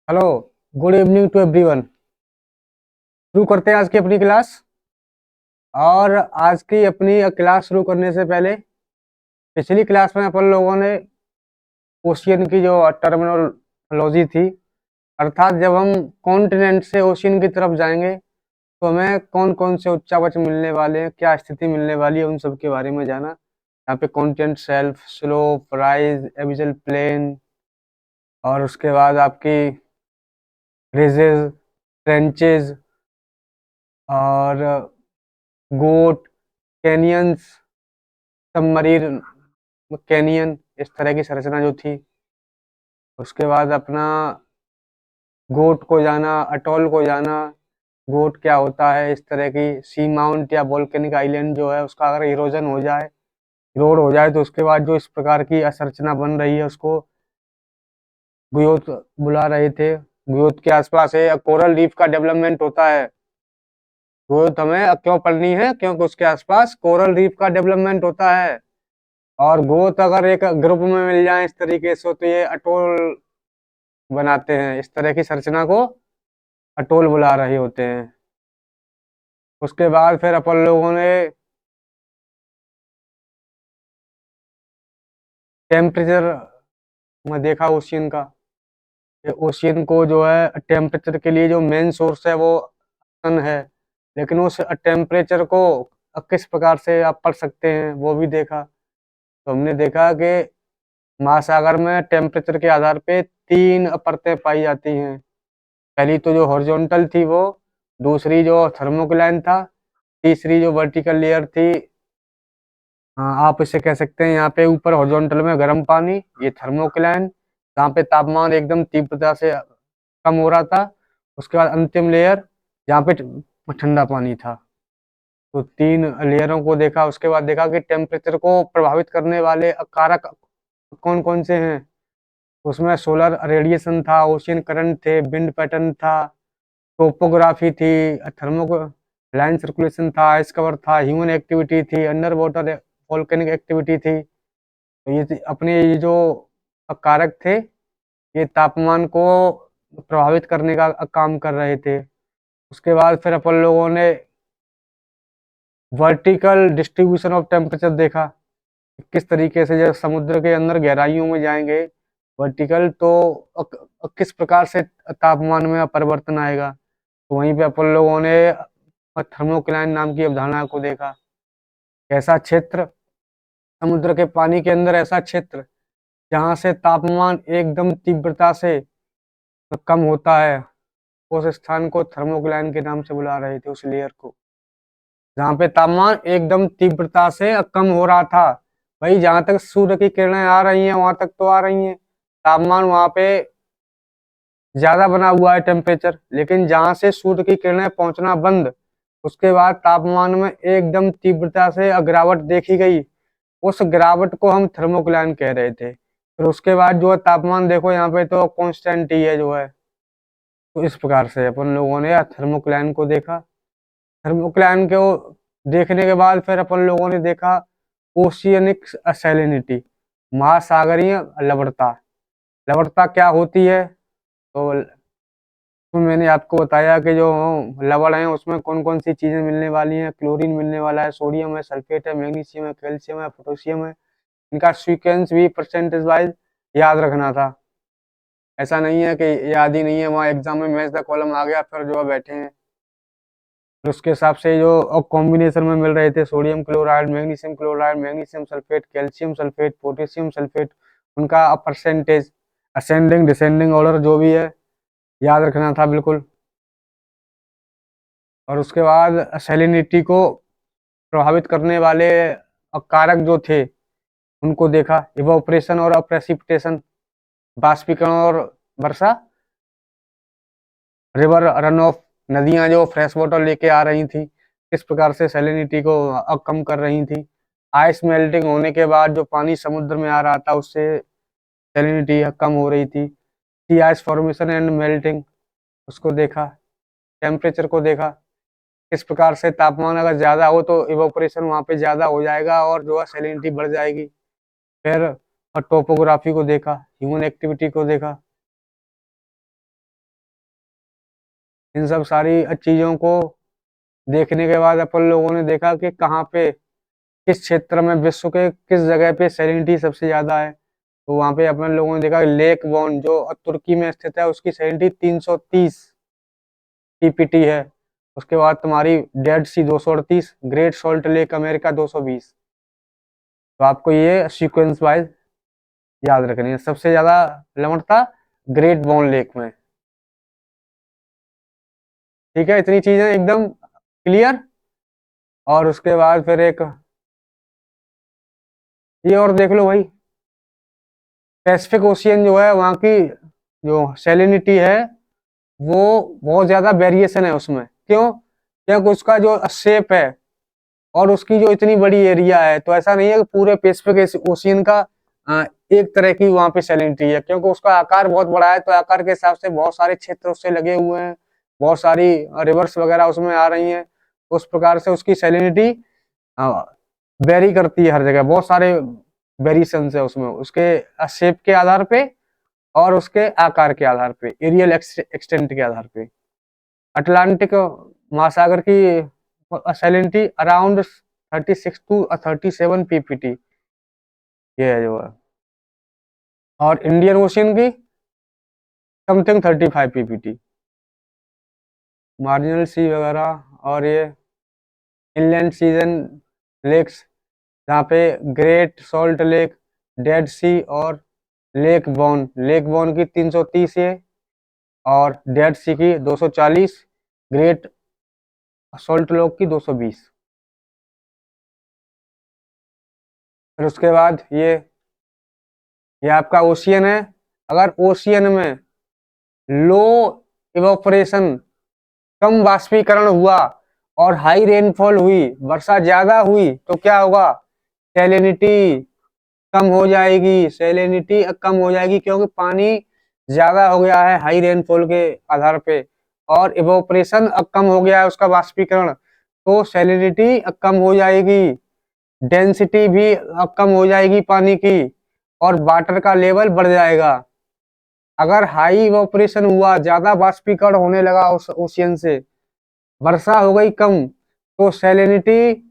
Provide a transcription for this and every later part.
Hello. Good evening to everyone. शुरू करते हैं आज की अपनी क्लास। और आज की अपनी क्लास शुरू करने से पहले पिछली क्लास में अपन लोगों ने ओशियन की जो टर्मिनोलॉजी थी, अर्थात जब हम कॉन्टिनेंट से ओशियन की तरफ जाएंगे तो हमें कौन कौन से उच्चावच मिलने वाले हैं, क्या स्थिति मिलने वाली है, उन सब के बारे में जाना। यहाँ पे continent shelf, slope, rise, abyssal plain, और उसके बाद आपकी रिजेज, ट्रेंचेज, और गोट, कैनियंस, सबमरीन कैनियन, इस तरह की संरचना जो थी। उसके बाद अपना गोट को जाना, अटोल को जाना, गोट क्या होता है, इस तरह की सी माउंट या वोल्केनिक आइलैंड जो है उसका अगर इरोजन हो जाए, इरोड हो जाए, तो उसके बाद जो इस प्रकार की संरचना बन रही है उसको गुयोत बुला रहे थे। गुयोत के आसपास है कोरल रीफ का डेवलपमेंट होता है। गुयोत हमें क्यों पढ़नी है? क्योंकि उसके आसपास कोरल रीफ का डेवलपमेंट होता है। और गोत अगर एक ग्रुप में मिल जाए इस तरीके से तो ये अटोल बनाते हैं। इस तरह की संरचना को अटोल बुला रहे होते हैं। उसके बाद फिर अपन लोगों ने टेम्परेचर में देखा ओशियन का। ओशियन को जो है टेम्परेचर के लिए जो मेन सोर्स है वो सन है, लेकिन उस टेम्परेचर को किस प्रकार से आप पढ़ सकते हैं वो भी देखा। तो हमने देखा कि महासागर में टेम्परेचर के आधार पे 3 परतें पाई जाती हैं। पहली तो जो हॉरिजॉन्टल थी वो, दूसरी जो थर्मोक्लाइन था, तीसरी जो वर्टिकल लेयर थी। आप इसे कह सकते हैं यहाँ पे ऊपर हॉरिजॉन्टल में गर्म पानी, ये थर्मोक्लाइन जहाँ पे तापमान एकदम तीव्रता से कम हो रहा था। उसके बाद अंतिम लेयर जहाँ पे ठंडा पानी था। तो 3 लेयरों को देखा। उसके बाद देखा कि टेम्परेचर को प्रभावित करने वाले कारक कौन कौन से हैं। उसमें सोलर रेडिएशन था, ओशियन करंट थे, विंड पैटर्न था, टोपोग्राफी थी, थर्मो लाइन सर्कुलेशन था, आइस कवर था, ह्यूमन एक्टिविटी थी, अंडर वाटर वोल्केनिक एक्टिविटी थी। तो अपने ये जो कारक थे ये तापमान को प्रभावित करने का काम कर रहे थे। उसके बाद फिर अपन लोगों ने वर्टिकल डिस्ट्रीब्यूशन ऑफ टेम्परेचर देखा। किस तरीके से जब समुद्र के अंदर गहराइयों में जाएंगे वर्टिकल, तो किस प्रकार से तापमान में परिवर्तन आएगा। तो वहीं पे अपन लोगों ने थर्मोक्लाइन नाम की अवधारणा को देखा। ऐसा क्षेत्र समुद्र के पानी के अंदर, ऐसा क्षेत्र जहाँ से तापमान एकदम तीव्रता से कम होता है, उस स्थान को थर्मोक्लाइन के नाम से बुला रहे थे, उस लेयर को। जहाँ पे तापमान एकदम तीव्रता से कम हो रहा था। भाई जहां तक सूर्य की किरणें आ रही हैं वहां तक तो आ रही हैं, तापमान वहां पे ज्यादा बना हुआ है टेम्परेचर, लेकिन जहां से सूर्य की किरणें पहुंचना बंद, उसके बाद तापमान में एकदम तीव्रता से गिरावट देखी गई। उस गिरावट को हम थर्मोक्लाइन कह रहे थे। फिर उसके बाद जो है तापमान देखो यहाँ पे तो कांस्टेंट ही है जो है। तो इस प्रकार से अपन लोगों ने थर्मोक्लाइन को देखा। थर्मोक्लाइन को देखने के बाद फिर अपन लोगों ने देखा ओशियनिक सैलिनिटी, महासागरीय लवणता। लवणता क्या होती है? तो मैंने आपको बताया कि जो लवण है उसमें कौन कौन सी चीजें मिलने वाली हैं। क्लोरीन मिलने वाला है, सोडियम है, सल्फेट है, मैग्नीशियम है, कैल्शियम है, पोटेशियम है। इनका सीक्वेंस भी परसेंटेज वाइज याद रखना था। ऐसा नहीं है कि याद ही नहीं है, वहाँ एग्जाम में मैच द कॉलम आ गया फिर जो है बैठे हैं। फिर उसके हिसाब से जो कॉम्बिनेशन में मिल रहे थे, sodium chloride, magnesium sulphate, calcium sulphate, potassium sulphate, उनका परसेंटेज असेंडिंग डिसेंडिंग ऑर्डर जो भी है याद रखना था बिल्कुल। और उसके बाद सैलिनिटी को प्रभावित करने वाले कारक जो थे उनको देखा। इवोपरेशन और प्रेसिपिटेशन, बाष्पीकरण और वर्षा, रिवर रन ऑफ, नदियां जो फ्रेश वाटर लेके आ रही थी किस प्रकार से सैलिनिटी को कम कर रही थी। आइस मेल्टिंग होने के बाद जो पानी समुद्र में आ रहा था उससे सैलिनिटी कम हो रही थी। सी आइस फॉर्मेशन एंड मेल्टिंग, उसको देखा। टेम्परेचर को देखा, किस प्रकार से तापमान अगर ज्यादा हो तो इवोपरेशन वहां पे ज्यादा हो जाएगा और जो है सैलिनिटी बढ़ जाएगी। फिर टोपोग्राफी को देखा, ह्यूमन एक्टिविटी को देखा। इन सब सारी चीजों को देखने के बाद अपन लोगों ने देखा कि कहाँ पे, किस क्षेत्र में, विश्व के किस जगह पे सैलिनिटी सबसे ज्यादा है। तो वहां पे अपन लोगों ने देखा लेक बॉन जो तुर्की में स्थित है, उसकी सैलिनिटी 330 पीपीटी है। उसके बाद तुम्हारी डेड सी 238, ग्रेट सॉल्ट लेक अमेरिका 220। तो आपको ये सीक्वेंस वाइज याद रखनी है। सबसे ज्यादा लवणता ग्रेट बॉन लेक में। ठीक है, इतनी चीजें एकदम क्लियर। और उसके बाद फिर एक ये और देख लो भाई, पैसिफिक ओशियन जो है वहाँ की जो सैलिनिटी है वो बहुत ज्यादा वेरिएशन है उसमें। क्यों? क्योंकि उसका जो शेप है और उसकी जो इतनी बड़ी एरिया है, तो ऐसा नहीं है कि पूरे पैसिफिक ओशियन का एक तरह की वहां पे सैलिनिटी है, क्योंकि उसका आकार बहुत बड़ा है। तो आकार के हिसाब से बहुत सारे क्षेत्र उससे लगे हुए हैं, बहुत सारी रिवर्स वगैरह उसमें आ रही हैं। उस प्रकार से उसकी सैलिनिटी वेरी करती है हर जगह। बहुत सारे वेरिएशन है उसमें, उसके शेप के आधार पे और उसके आकार के आधार पे, एरियल एक्सटेंट के आधार पे। अटलांटिक महासागर की सैलिनिटी अराउंड 36 टू 37 पीपीटी ये है जो है। और इंडियन ओशियन की समथिंग 35 पीपीटी। मार्जिनल सी वगैरह और ये इनलैंड सीजन लेक्स, जहाँ पे ग्रेट सॉल्ट लेक, डेड सी और लेक बॉन की 330 है और डेड सी की 240, ग्रेट सॉल्ट लेक की 220। फिर उसके बाद ये आपका ओशियन है। अगर ओशियन में लो इवोपरेशन, कम वाष्पीकरण हुआ और हाई रेनफॉल हुई, वर्षा ज्यादा हुई, तो क्या होगा? सैलिनिटी कम हो जाएगी। सैलिनिटी कम हो जाएगी क्योंकि पानी ज्यादा हो गया है हाई रेनफॉल के आधार पे, और इवोपरेशन कम हो गया है उसका वाष्पीकरण, तो सैलिनिटी कम हो जाएगी। डेंसिटी भी कम हो जाएगी पानी की, और वाटर का लेवल बढ़ जाएगा। अगर हाई इवोपरेशन हुआ, ज्यादा वाष्पीकरण होने लगा ओशियन से, वर्षा हो गई कम, तो सैलिनिटी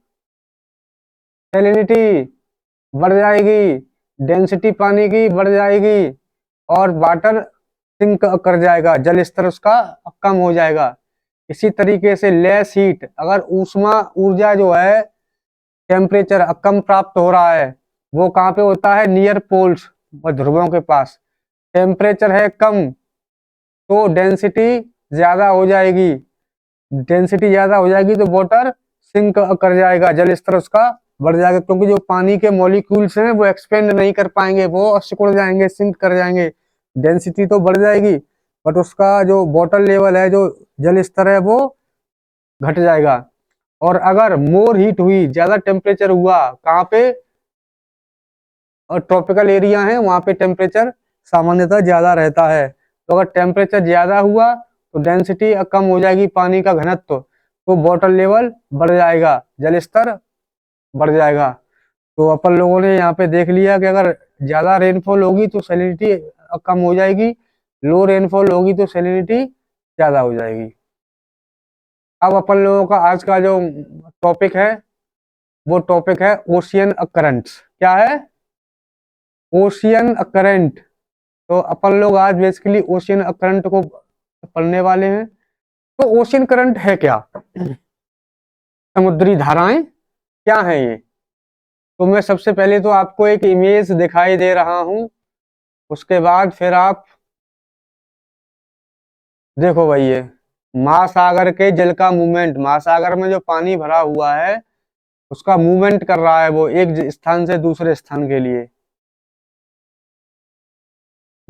सैलिनिटी बढ़ जाएगी, डेंसिटी पानी की बढ़ जाएगी और वाटर सिंक कर जाएगा, जल स्तर उसका कम हो जाएगा। इसी तरीके से लेस हीट, अगर ऊष्मा ऊर्जा जो है, टेम्परेचर कम प्राप्त हो रहा है, वो कहाँ पे होता है? नियर पोल्स, ध्रुवों के पास। टेम्परेचर है कम तो डेंसिटी ज्यादा हो जाएगी। डेंसिटी ज्यादा हो जाएगी तो वाटर सिंक कर जाएगा, जल स्तर उसका बढ़ जाएगा, क्योंकि जो पानी के मॉलिक्यूल्स हैं वो एक्सपेंड नहीं कर पाएंगे, वो सिकुड़ जाएंगे, सिंक कर जाएंगे। डेंसिटी तो बढ़ जाएगी बट उसका जो वाटर लेवल है, जो जल स्तर है, वो घट जाएगा। और अगर मोर हीट हुई, ज्यादा टेम्परेचर हुआ, कहाँ पे? और ट्रॉपिकल एरिया है वहां पे टेम्परेचर सामान्यतः ज्यादा रहता है। तो अगर टेम्परेचर ज्यादा हुआ तो डेंसिटी कम हो जाएगी, पानी का घनत्व, तो वाटर लेवल बढ़ जाएगा, जल स्तर बढ़ जाएगा। तो अपन लोगों ने यहाँ पे देख लिया कि अगर ज्यादा रेनफॉल होगी तो सैलिनिटी कम हो जाएगी, लो रेनफॉल होगी तो सैलिनिटी ज्यादा हो जाएगी। अब अपन लोगों का आज का जो टॉपिक है वो टॉपिक है ओशियन करंट्स। क्या है? Ocean current. तो अपन लोग आज बेसिकली ओशियन करंट को पढ़ने वाले हैं। तो ओशियन करंट है क्या? समुद्री धाराएं क्या है ये? तो मैं सबसे पहले तो आपको एक इमेज दिखाई दे रहा हूं, उसके बाद फिर आप देखो भाई, ये महासागर के जल का मूवमेंट, महासागर में जो पानी भरा हुआ है उसका मूवमेंट कर रहा है वो एक स्थान से दूसरे स्थान के लिए।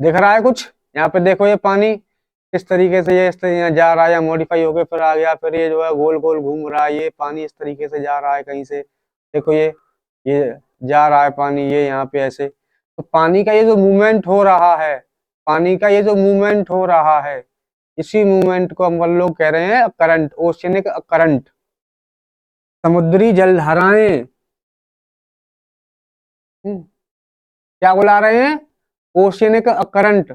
दिख रहा है कुछ? यहाँ पे देखो, ये पानी किस तरीके से ये इस तरीके यहाँ जा रहा है, या मॉडिफाई होके फिर आ गया, फिर ये जो है गोल गोल घूम रहा है, ये पानी इस तरीके से जा रहा है कहीं से। देखो ये जा रहा है पानी, ये यहाँ पे ऐसे। तो पानी का ये जो मूवमेंट हो रहा है, पानी का ये जो मूवमेंट हो रहा है, इसी मूवमेंट को हम लोग कह रहे हैं करंट, ओशियनिक करंट। समुद्री जलधाराएं क्या बुला रहे हैं? Oceanic current.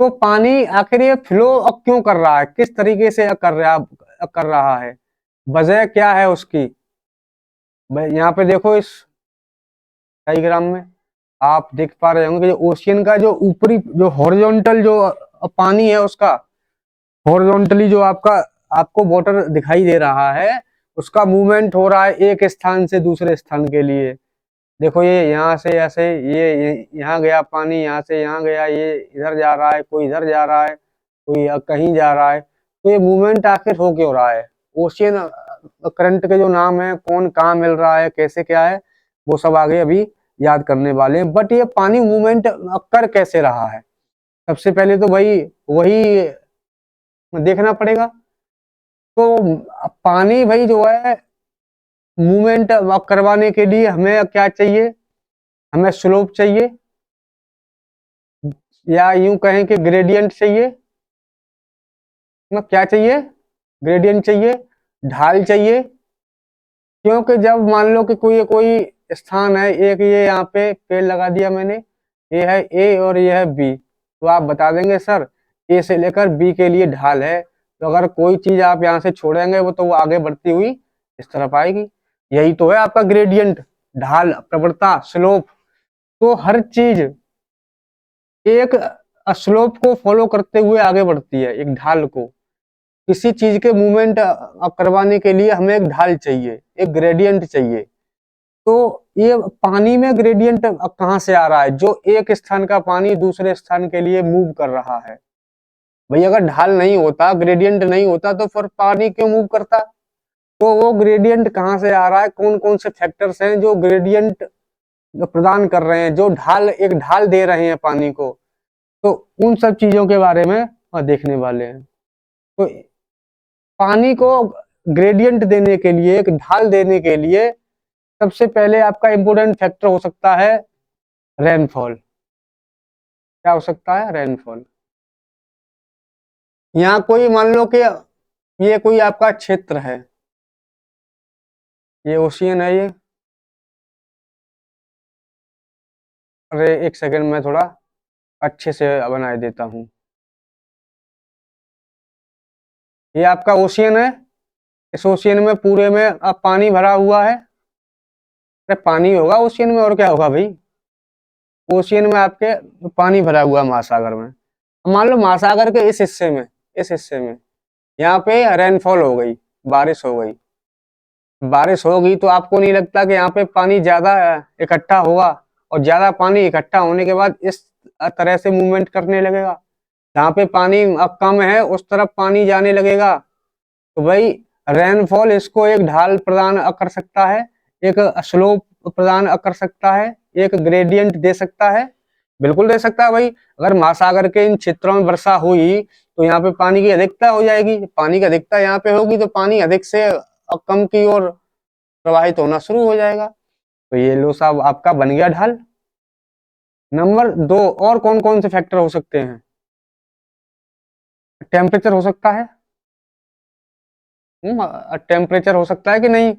तो पानी आखिर ये फ्लो अब क्यों कर रहा है, किस तरीके से कर रहा है, वजह क्या है उसकी। यहाँ पे देखो इस डायग्राम में आप देख पा रहे होंगे कि ओशियन का जो ऊपरी जो हॉरिजॉन्टल जो पानी है उसका हॉरिजॉन्टली जो आपको वाटर दिखाई दे रहा है, उसका मूवमेंट हो रहा है एक स्थान से दूसरे स्थान के लिए। देखो ये यहाँ से ऐसे ये यहाँ गया पानी, यहाँ से यहाँ गया, ये इधर जा रहा है, कोई इधर जा रहा है, कोई कहीं जा रहा है। तो ये मूवमेंट आखिर हो क्यों रहा है। ओशियन करंट के जो नाम है, कौन कहाँ मिल रहा है, कैसे क्या है, वो सब आगे अभी याद करने वाले हैं। बट ये पानी मूवमेंट कर कैसे रहा है, सबसे पहले तो वही वही देखना पड़ेगा। तो पानी भाई जो है मूवमेंट करवाने के लिए हमें क्या चाहिए, हमें स्लोप चाहिए, या यूं कहें कि ग्रेडियंट चाहिए। क्या चाहिए, ग्रेडियंट चाहिए, ढाल चाहिए। क्योंकि जब मान लो कि कोई कोई स्थान है, एक ये यहाँ पे पेड़ लगा दिया मैंने, ये है ए और ये है बी, तो आप बता देंगे सर ए से लेकर बी के लिए ढाल है। तो अगर कोई चीज आप यहाँ से छोड़ेंगे वो तो वो आगे बढ़ती हुई इस तरफ आएगी। यही तो है आपका ग्रेडियंट, ढाल, प्रवणता, स्लोप। तो हर चीज एक स्लोप को फॉलो करते हुए आगे बढ़ती है, एक ढाल को। किसी चीज के मूवमेंट करवाने के लिए हमें एक ढाल चाहिए, एक ग्रेडियंट चाहिए। तो ये पानी में ग्रेडियंट कहाँ से आ रहा है, जो एक स्थान का पानी दूसरे स्थान के लिए मूव कर रहा है। भाई अगर ढाल नहीं होता, ग्रेडियंट नहीं होता, तो फिर पानी क्यों मूव करता। तो वो ग्रेडियंट कहाँ से आ रहा है, कौन कौन से फैक्टर्स हैं जो ग्रेडियंट प्रदान कर रहे हैं, जो एक ढाल दे रहे हैं पानी को। तो उन सब चीजों के बारे में देखने वाले हैं। तो पानी को ग्रेडियंट देने के लिए, एक ढाल देने के लिए, सबसे पहले आपका इंपोर्टेंट फैक्टर हो सकता है रेनफॉल। क्या हो सकता है, रेनफॉल। यहाँ कोई मान लो कि ये कोई आपका क्षेत्र है, ये ओशियन है ये। अरे एक सेकंड, मैं थोड़ा अच्छे से बना देता हूँ। ये आपका ओशियन है, इस ओशियन में पूरे में अब पानी भरा हुआ है। अरे पानी होगा ओशियन में, और क्या होगा भाई। ओशियन में आपके पानी भरा हुआ महासागर में। मान लो महासागर के इस हिस्से में यहाँ पे रेनफॉल हो गई, बारिश हो गई। बारिश होगी तो आपको नहीं लगता कि यहाँ पे पानी ज्यादा इकट्ठा होगा, और ज्यादा पानी इकट्ठा होने के बाद इस तरह से मूवमेंट करने लगेगा। जहाँ पे पानी अब कम है उस तरफ पानी जाने लगेगा। तो भाई रेनफॉल इसको एक ढाल प्रदान कर सकता है, एक स्लोप प्रदान कर सकता है, एक ग्रेडियंट दे सकता है। बिल्कुल दे सकता है भाई। अगर महासागर के इन क्षेत्रों में वर्षा हुई तो यहाँ पे पानी की अधिकता हो जाएगी। पानी की अधिकता यहाँ पे होगी तो पानी अधिक से कम की ओर प्रवाहित होना शुरू हो जाएगा। तो ये लो साहब आपका बन गया ढाल। नंबर 2, और कौन कौन से फैक्टर हो सकते हैं। टेम्परेचर हो सकता है। टेम्परेचर हो सकता है कि नहीं,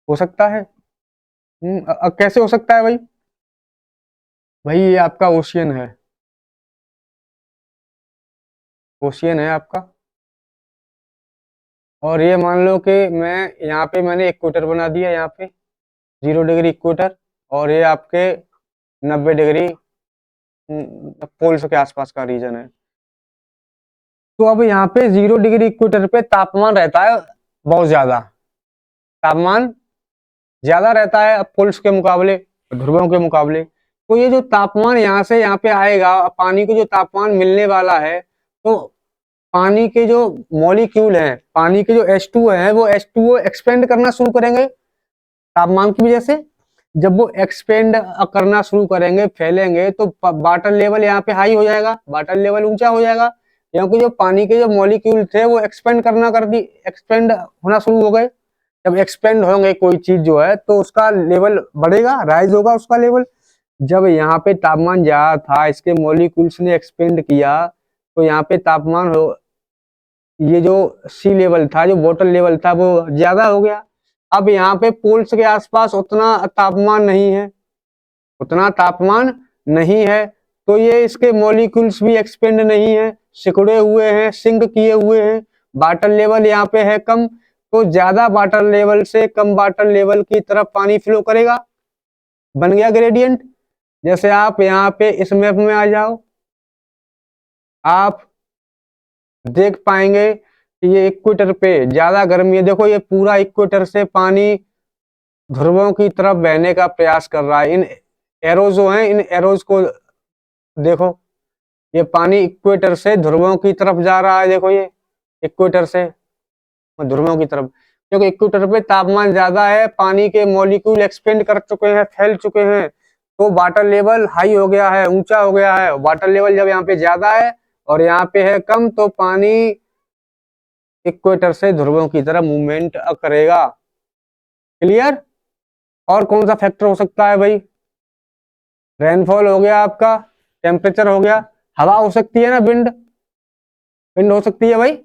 हो सकता है। कैसे हो सकता है भाई। भाई ये आपका ओशियन है, ओशियन है आपका। और ये मान लो कि यहाँ पे मैंने इक्वेटर बना दिया, यहाँ पे 0 डिग्री इक्वेटर, और ये आपके 90 डिग्री पोल्स के आसपास का रीजन है। तो अब यहाँ पे 0 डिग्री इक्वेटर पे तापमान रहता है बहुत ज्यादा, तापमान ज्यादा रहता है पोल्स के मुकाबले, ध्रुवों के मुकाबले। तो ये जो तापमान यहाँ से यहाँ पे आएगा, पानी को जो तापमान मिलने वाला है, तो पानी के जो मॉलिक्यूल हैं, पानी के जो H2 है, वो H2O एक्सपेंड करना शुरू करेंगे तापमान की वजह से। जब वो एक्सपेंड करना शुरू करेंगे, फैलेंगे, तो वाटर लेवल यहाँ पे हाई हो जाएगा, वाटर लेवल ऊंचा हो जाएगा, क्योंकि जो पानी के जो मॉलिक्यूल थे वो एक्सपेंड होना शुरू हो गए। जब एक्सपेंड होंगे कोई चीज जो है तो उसका लेवल बढ़ेगा, राइज होगा उसका लेवल। जब यहाँ पे तापमान ज्यादा था, इसके मॉलिक्यूल्स ने एक्सपेंड किया, तो यहाँ पे तापमान हो, ये जो सी लेवल था, जो वाटर लेवल था, वो ज्यादा हो गया। अब यहाँ पे पोल्स के आसपास उतना तापमान नहीं है, उतना तापमान नहीं है। तो ये इसके मॉलिक्यूल्स भी एक्सपेंड नहीं है, सिकुड़े हुए हैं, सिंक किए हुए हैं। वाटर लेवल यहाँ पे है कम, तो ज्यादा वाटर लेवल से कम वाटर लेवल की तरफ पानी फ्लो करेगा। बन गया ग्रेडियंट। जैसे आप यहाँ पे इस मैप में आ जाओ, आप देख पाएंगे कि ये इक्वेटर पे ज्यादा गर्मी है। देखो ये पूरा इक्वेटर से पानी ध्रुवों की तरफ बहने का प्रयास कर रहा है। इन एरोज जो हैं, इन एरोज को देखो, ये पानी इक्वेटर से ध्रुवों की तरफ जा रहा है। देखो ये इक्वेटर से ध्रुवों की तरफ, क्योंकि इक्वेटर पे तापमान ज्यादा है, पानी के मॉलिक्यूल एक्सपेंड कर चुके हैं, फैल चुके हैं, तो वाटर लेवल हाई हो गया है, ऊंचा हो गया है। वाटर लेवल जब यहाँ पे ज्यादा है और यहाँ पे है कम, तो पानी इक्वेटर से ध्रुवों की तरफ मूवमेंट करेगा। क्लियर? और कौन सा फैक्टर हो सकता है भाई? रेनफॉल हो गया आपका, टेम्परेचर हो गया, हवा हो सकती है ना, विंड, विंड हो सकती है भाई।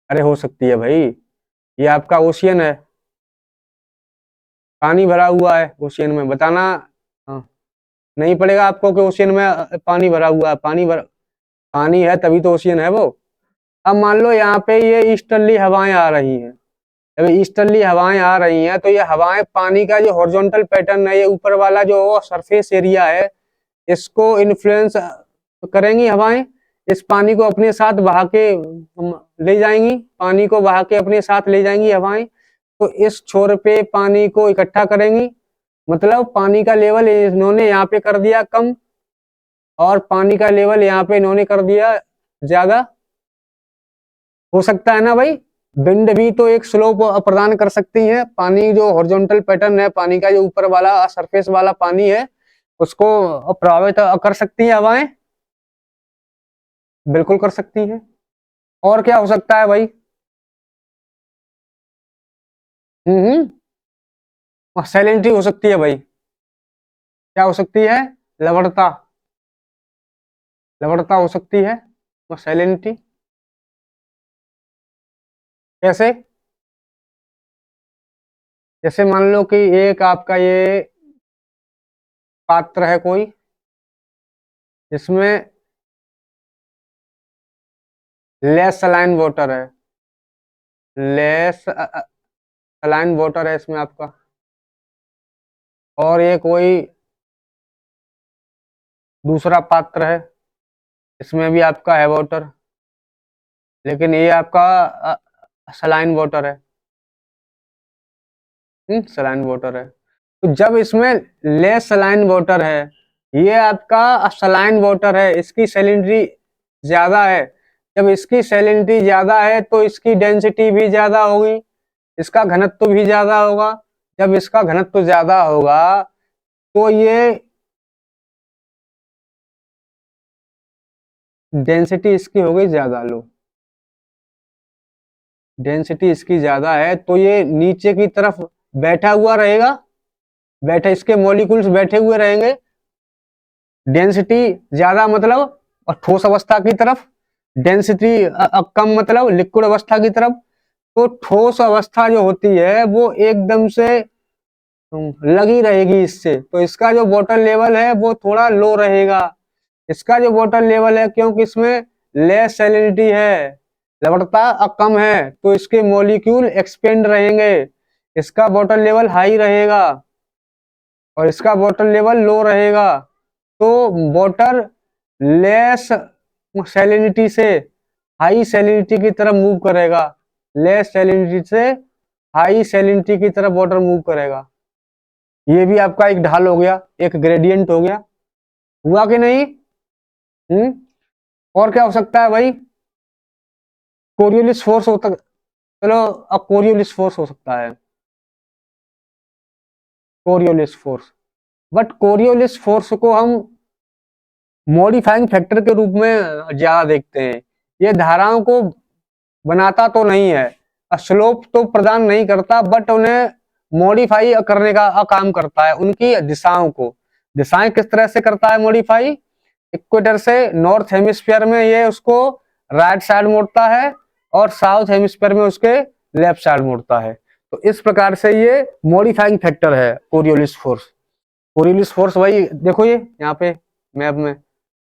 अरे हो सकती है भाई, ये आपका ओशियन है, पानी भरा हुआ है ओशियन में। बताना हाँ, नहीं पड़ेगा आपको कि ओशियन में पानी भरा हुआ है। पानी है तभी तो ओशियन है वो। अब मान लो यहाँ पे ये ईस्टर्ली हवाएं आ रही हैं। जब ईस्टर्ली हवाएं आ रही हैं तो ये हवाएं पानी का जो हॉरिजॉन्टल पैटर्न है, ये ऊपर वाला जो सरफेस एरिया है, इसको इन्फ्लुएंस करेंगी हवाएं। इस पानी को अपने साथ बहा के ले जाएंगी, पानी को बहा के अपने साथ ले जाएंगी हवाएं। तो इस छोर पे पानी को इकट्ठा करेंगी, मतलब पानी का लेवल इन्होंने यहाँ पे कर दिया कम और पानी का लेवल यहाँ पे इन्होंने कर दिया ज्यादा। हो सकता है ना भाई? विंड भी तो एक स्लोप प्रदान कर सकती है। पानी जो हॉरिजॉन्टल पैटर्न है, पानी का जो ऊपर वाला सरफेस वाला पानी है, उसको प्रभावित कर सकती है हवाएं, बिल्कुल कर सकती है। और क्या हो सकता है भाई? सैलिनिटी हो सकती है भाई। क्या हो सकती है? लवणता, लवणता हो सकती है और सैलिनिटी। कैसे? जैसे मान लो कि एक आपका ये पात्र है कोई, जिसमें लेस सलाइन वाटर है, लेस सलाइन वाटर है इसमें आपका, और ये कोई दूसरा पात्र है, इसमें भी आपका है वाटर, लेकिन ये आपका सलाइन वाटर है। सलाइन वाटर है। तो जब इसमें लेस सलाइन वाटर है, ये आपका सलाइन वाटर है, इसकी सैलिनिटी ज्यादा है। जब इसकी सैलिनिटी ज्यादा है तो इसकी डेंसिटी भी ज्यादा होगी, इसका घनत्व भी ज्यादा होगा। जब इसका घनत्व ज्यादा होगा तो ये डेंसिटी इसकी हो गई ज्यादा लो, डेंसिटी इसकी ज्यादा है तो ये नीचे की तरफ बैठा हुआ रहेगा, बैठे इसके मॉलिक्यूल्स बैठे हुए रहेंगे। डेंसिटी ज्यादा मतलब और ठोस अवस्था की तरफ, डेंसिटी कम मतलब लिक्विड अवस्था की तरफ। तो ठोस अवस्था जो होती है वो एकदम से लगी रहेगी इससे, तो इसका जो वाटर लेवल है वो थोड़ा लो रहेगा। इसका जो वाटर लेवल है, क्योंकि इसमें लेस सैलिनिटी है, लवणता कम है, तो इसके मॉलिक्यूल एक्सपेंड रहेंगे, इसका वाटर लेवल हाई रहेगा और इसका वाटर लेवल लो रहेगा। तो वाटर लेस सैलिनिटी से हाई सैलिनिटी की तरफ मूव करेगा, लेस सैलिनिटी से हाई सैलिनिटी की तरफ वाटर मूव करेगा। ये भी आपका एक ढाल हो गया, एक ग्रेडियंट हो गया। हुआ कि नहीं? और क्या हो सकता है भाई? कोरियोलिस फोर्स होता, चलो अब कोरियोलिस फोर्स हो सकता है, Coriolis force. But Coriolis force को हम मॉडिफाइंग फैक्टर के रूप में ज्यादा देखते हैं। ये धाराओं को बनाता तो नहीं है, स्लोप तो प्रदान नहीं करता, बट उन्हें मॉडिफाई करने का काम करता है। उनकी दिशाओं को, दिशाएं किस तरह से करता है मॉडिफाई? इक्वेटर से नॉर्थ हेमिस्फीयर में ये उसको राइट साइड मोड़ता है और साउथ हेमिस्फीयर में उसके लेफ्ट साइड मोड़ता है। तो इस प्रकार से ये मॉडिफाइंग फैक्टर है कोरियोलिस फोर्स। कोरियोलिस फोर्स भाई देखो, ये यहाँ पे मैप में।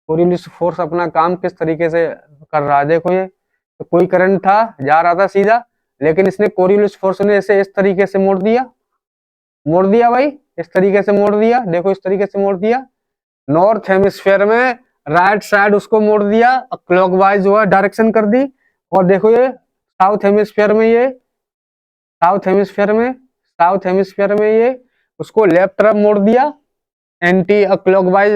कोरियोलिस फोर्स अपना काम किस तरीके से कर रहा है, देखो ये तो कोई करंट था जा रहा था सीधा, लेकिन इसने कोरियोलिस फोर्स ने इसे इस तरीके से मोड़ दिया भाई, इस तरीके से मोड़ दिया, देखो इस तरीके से मोड़ दिया। नॉर्थ हेमिस्फीयर में राइट साइड उसको मोड़ दिया, क्लॉकवाइज जो है डायरेक्शन कर दी। और देखो ये साउथ हेमिस्फीयर में ये साउथ हेमिस्फीयर में ये उसको लेफ्ट तरफ मोड़ दिया, एंटी क्लॉकवाइज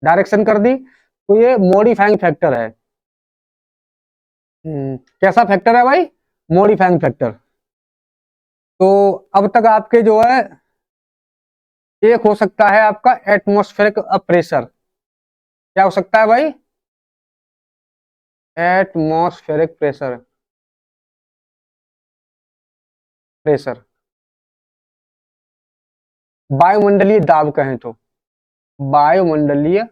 डायरेक्शन कर दी। तो ये मॉडिफाइंग फैक्टर है। कैसा फैक्टर है भाई? Modifying factor. तो अब तक आपके जो है एक हो सकता है आपका एटमॉस्फेरिक प्रेशर। क्या हो सकता है भाई? Atmospheric pressure. प्रेशर वायुमंडलीय दाब कहें तो, वायुमंडलीय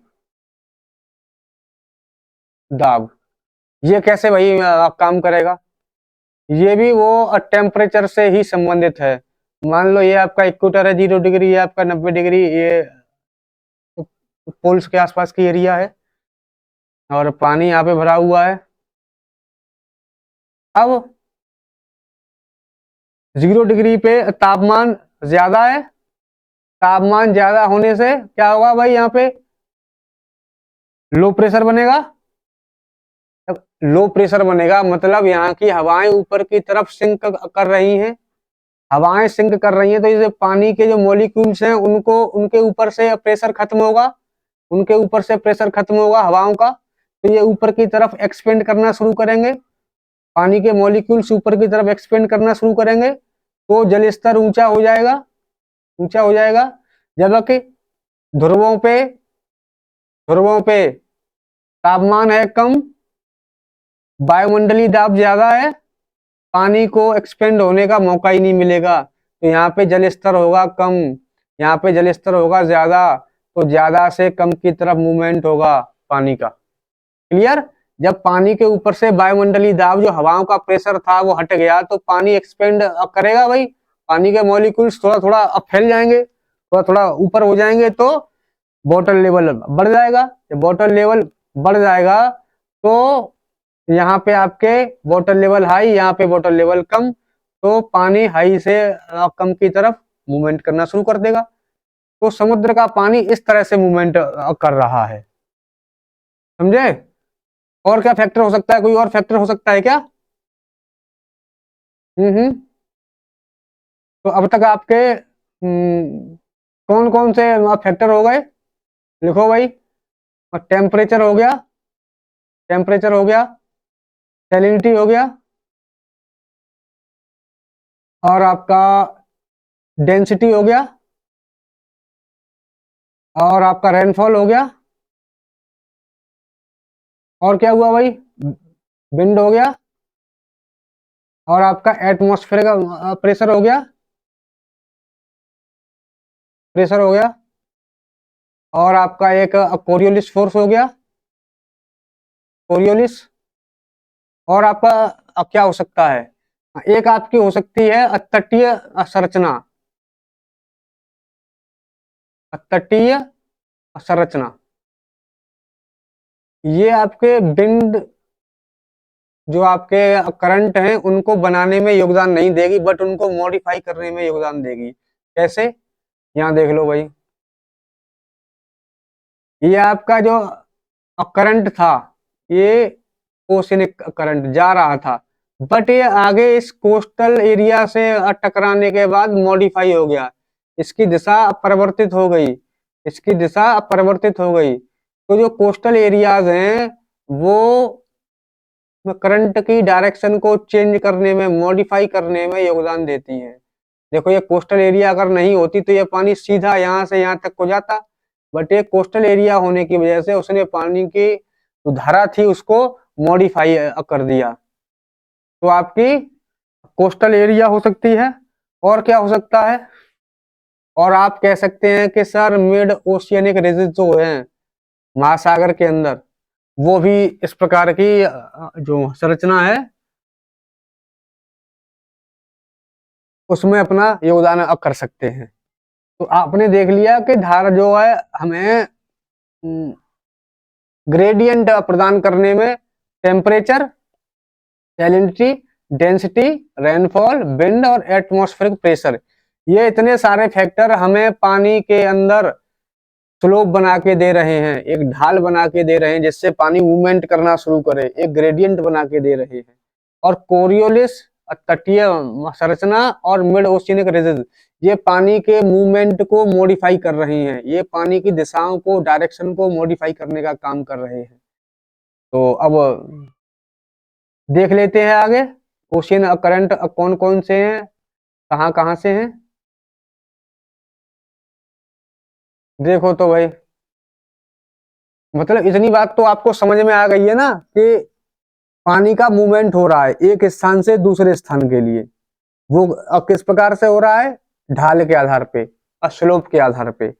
दाब। ये कैसे भाई काम करेगा? ये भी वो टेम्परेचर से ही संबंधित है। मान लो ये आपका इक्वेटर है 0 डिग्री, ये आपका 90 डिग्री, ये पोल्स के आसपास की एरिया है और पानी यहाँ पे भरा हुआ है। अब 0 डिग्री पे तापमान ज्यादा है, तापमान ज्यादा होने से क्या होगा भाई? यहाँ पे लो प्रेशर बनेगा। लो प्रेशर बनेगा मतलब यहाँ की हवाएं ऊपर की तरफ सिंक कर रही हैं, हवाएं सिंक कर रही हैं, तो इसे पानी के जो मॉलिक्यूल्स हैं उनको उनके ऊपर से प्रेशर खत्म होगा, उनके ऊपर से प्रेशर खत्म होगा हवाओं का, तो ये ऊपर की तरफ एक्सपेंड करना शुरू करेंगे, पानी के मॉलिक्यूल्स ऊपर की तरफ एक्सपेंड करना शुरू करेंगे, तो जल स्तर ऊंचा हो जाएगा। जबकि ध्रुवों पे ध्रुवों पे तापमान है कम, वायुमंडलीय दाब ज्यादा है, पानी को एक्सपेंड होने का मौका ही नहीं मिलेगा, तो यहाँ पे जल स्तर होगा कम, यहाँ पे जल स्तर होगा ज्यादा, तो ज्यादा से कम की तरफ मूवमेंट होगा पानी का। क्लियर? जब पानी के ऊपर से वायुमंडलीय दाब जो हवाओं का प्रेशर था वो हट गया, तो पानी एक्सपेंड करेगा भाई, पानी के मॉलिक्यूल्स थोड़ा थोड़ा अब फैल जाएंगे, थोड़ा थोड़ा ऊपर हो जाएंगे, तो वाटर लेवल बढ़ जाएगा। जब वाटर लेवल बढ़ जाएगा तो यहाँ पे आपके वाटर लेवल हाई, यहाँ पे वाटर लेवल कम, तो पानी हाई से कम की तरफ मूवमेंट करना शुरू कर देगा। तो समुद्र का पानी इस तरह से मूवमेंट कर रहा है, समझे? और क्या फैक्टर हो सकता है? कोई और फैक्टर हो सकता है क्या? हम्म। तो अब तक आपके कौन कौन से फैक्टर हो गए? लिखो भाई। टेम्परेचर हो गया, टेम्परेचर हो गया, सैलिनिटी हो गया, और आपका डेंसिटी हो गया, और आपका रेनफॉल हो गया, और क्या हुआ भाई? विंड हो गया, और आपका एटमॉस्फेयर का प्रेशर हो गया, और आपका एक कोरियोलिस फोर्स हो गया, कोरियोलिस। और आपका क्या हो सकता है? एक आपकी हो सकती है तटीय संरचना, तटीय संरचना। ये आपके विंड जो आपके करंट हैं उनको बनाने में योगदान नहीं देगी, बट उनको मॉडिफाई करने में योगदान देगी। कैसे? यहाँ देख लो भाई, ये आपका जो करंट था, ये ओशनिक करंट जा रहा था, बट ये आगे इस कोस्टल एरिया से टकराने के बाद मॉडिफाई हो गया, इसकी दिशा परिवर्तित हो गई, इसकी दिशा परिवर्तित हो गई। तो जो कोस्टल एरियाज हैं वो करंट की डायरेक्शन को चेंज करने में, मॉडिफाई करने में योगदान देती हैं। देखो ये कोस्टल एरिया अगर नहीं होती तो ये पानी सीधा यहाँ से यहाँ तक हो जाता, बट ये कोस्टल एरिया होने की वजह से उसने पानी की जो धारा थी उसको मॉडिफाई कर दिया। तो आपकी कोस्टल एरिया हो सकती है। और क्या हो सकता है? और आप कह सकते हैं कि सर मिड ओशियनिक रिजिज जो है महासागर के अंदर, वो भी इस प्रकार की जो संरचना है उसमें अपना योगदान कर सकते हैं। तो आपने देख लिया कि धारा जो है हमें ग्रेडियंट प्रदान करने में temperature, salinity, density, rainfall, wind और एटमॉस्फेरिक प्रेशर, ये इतने सारे फैक्टर हमें पानी के अंदर स्लोप बना के दे रहे हैं, एक ढाल बना के दे रहे हैं जिससे पानी मूवमेंट करना शुरू करे, एक ग्रेडियंट बना के दे रहे हैं। और कोरियोलिस तटीय संरचना और मिड ओशियनिक रिजेस, ये पानी के मूवमेंट को मॉडिफाई कर रही हैं, ये पानी की दिशाओं को, डायरेक्शन को मॉडिफाई करने का काम कर रहे हैं। तो अब देख लेते हैं आगे ओशियन करंट कौन कौन से हैं, कहाँ कहाँ से हैं। देखो तो भाई, मतलब इतनी बात तो आपको समझ में आ गई है ना कि पानी का मूवमेंट हो रहा है एक स्थान से दूसरे स्थान के लिए, वो किस प्रकार से हो रहा है, ढाल के आधार पे और स्लोप के आधार पे।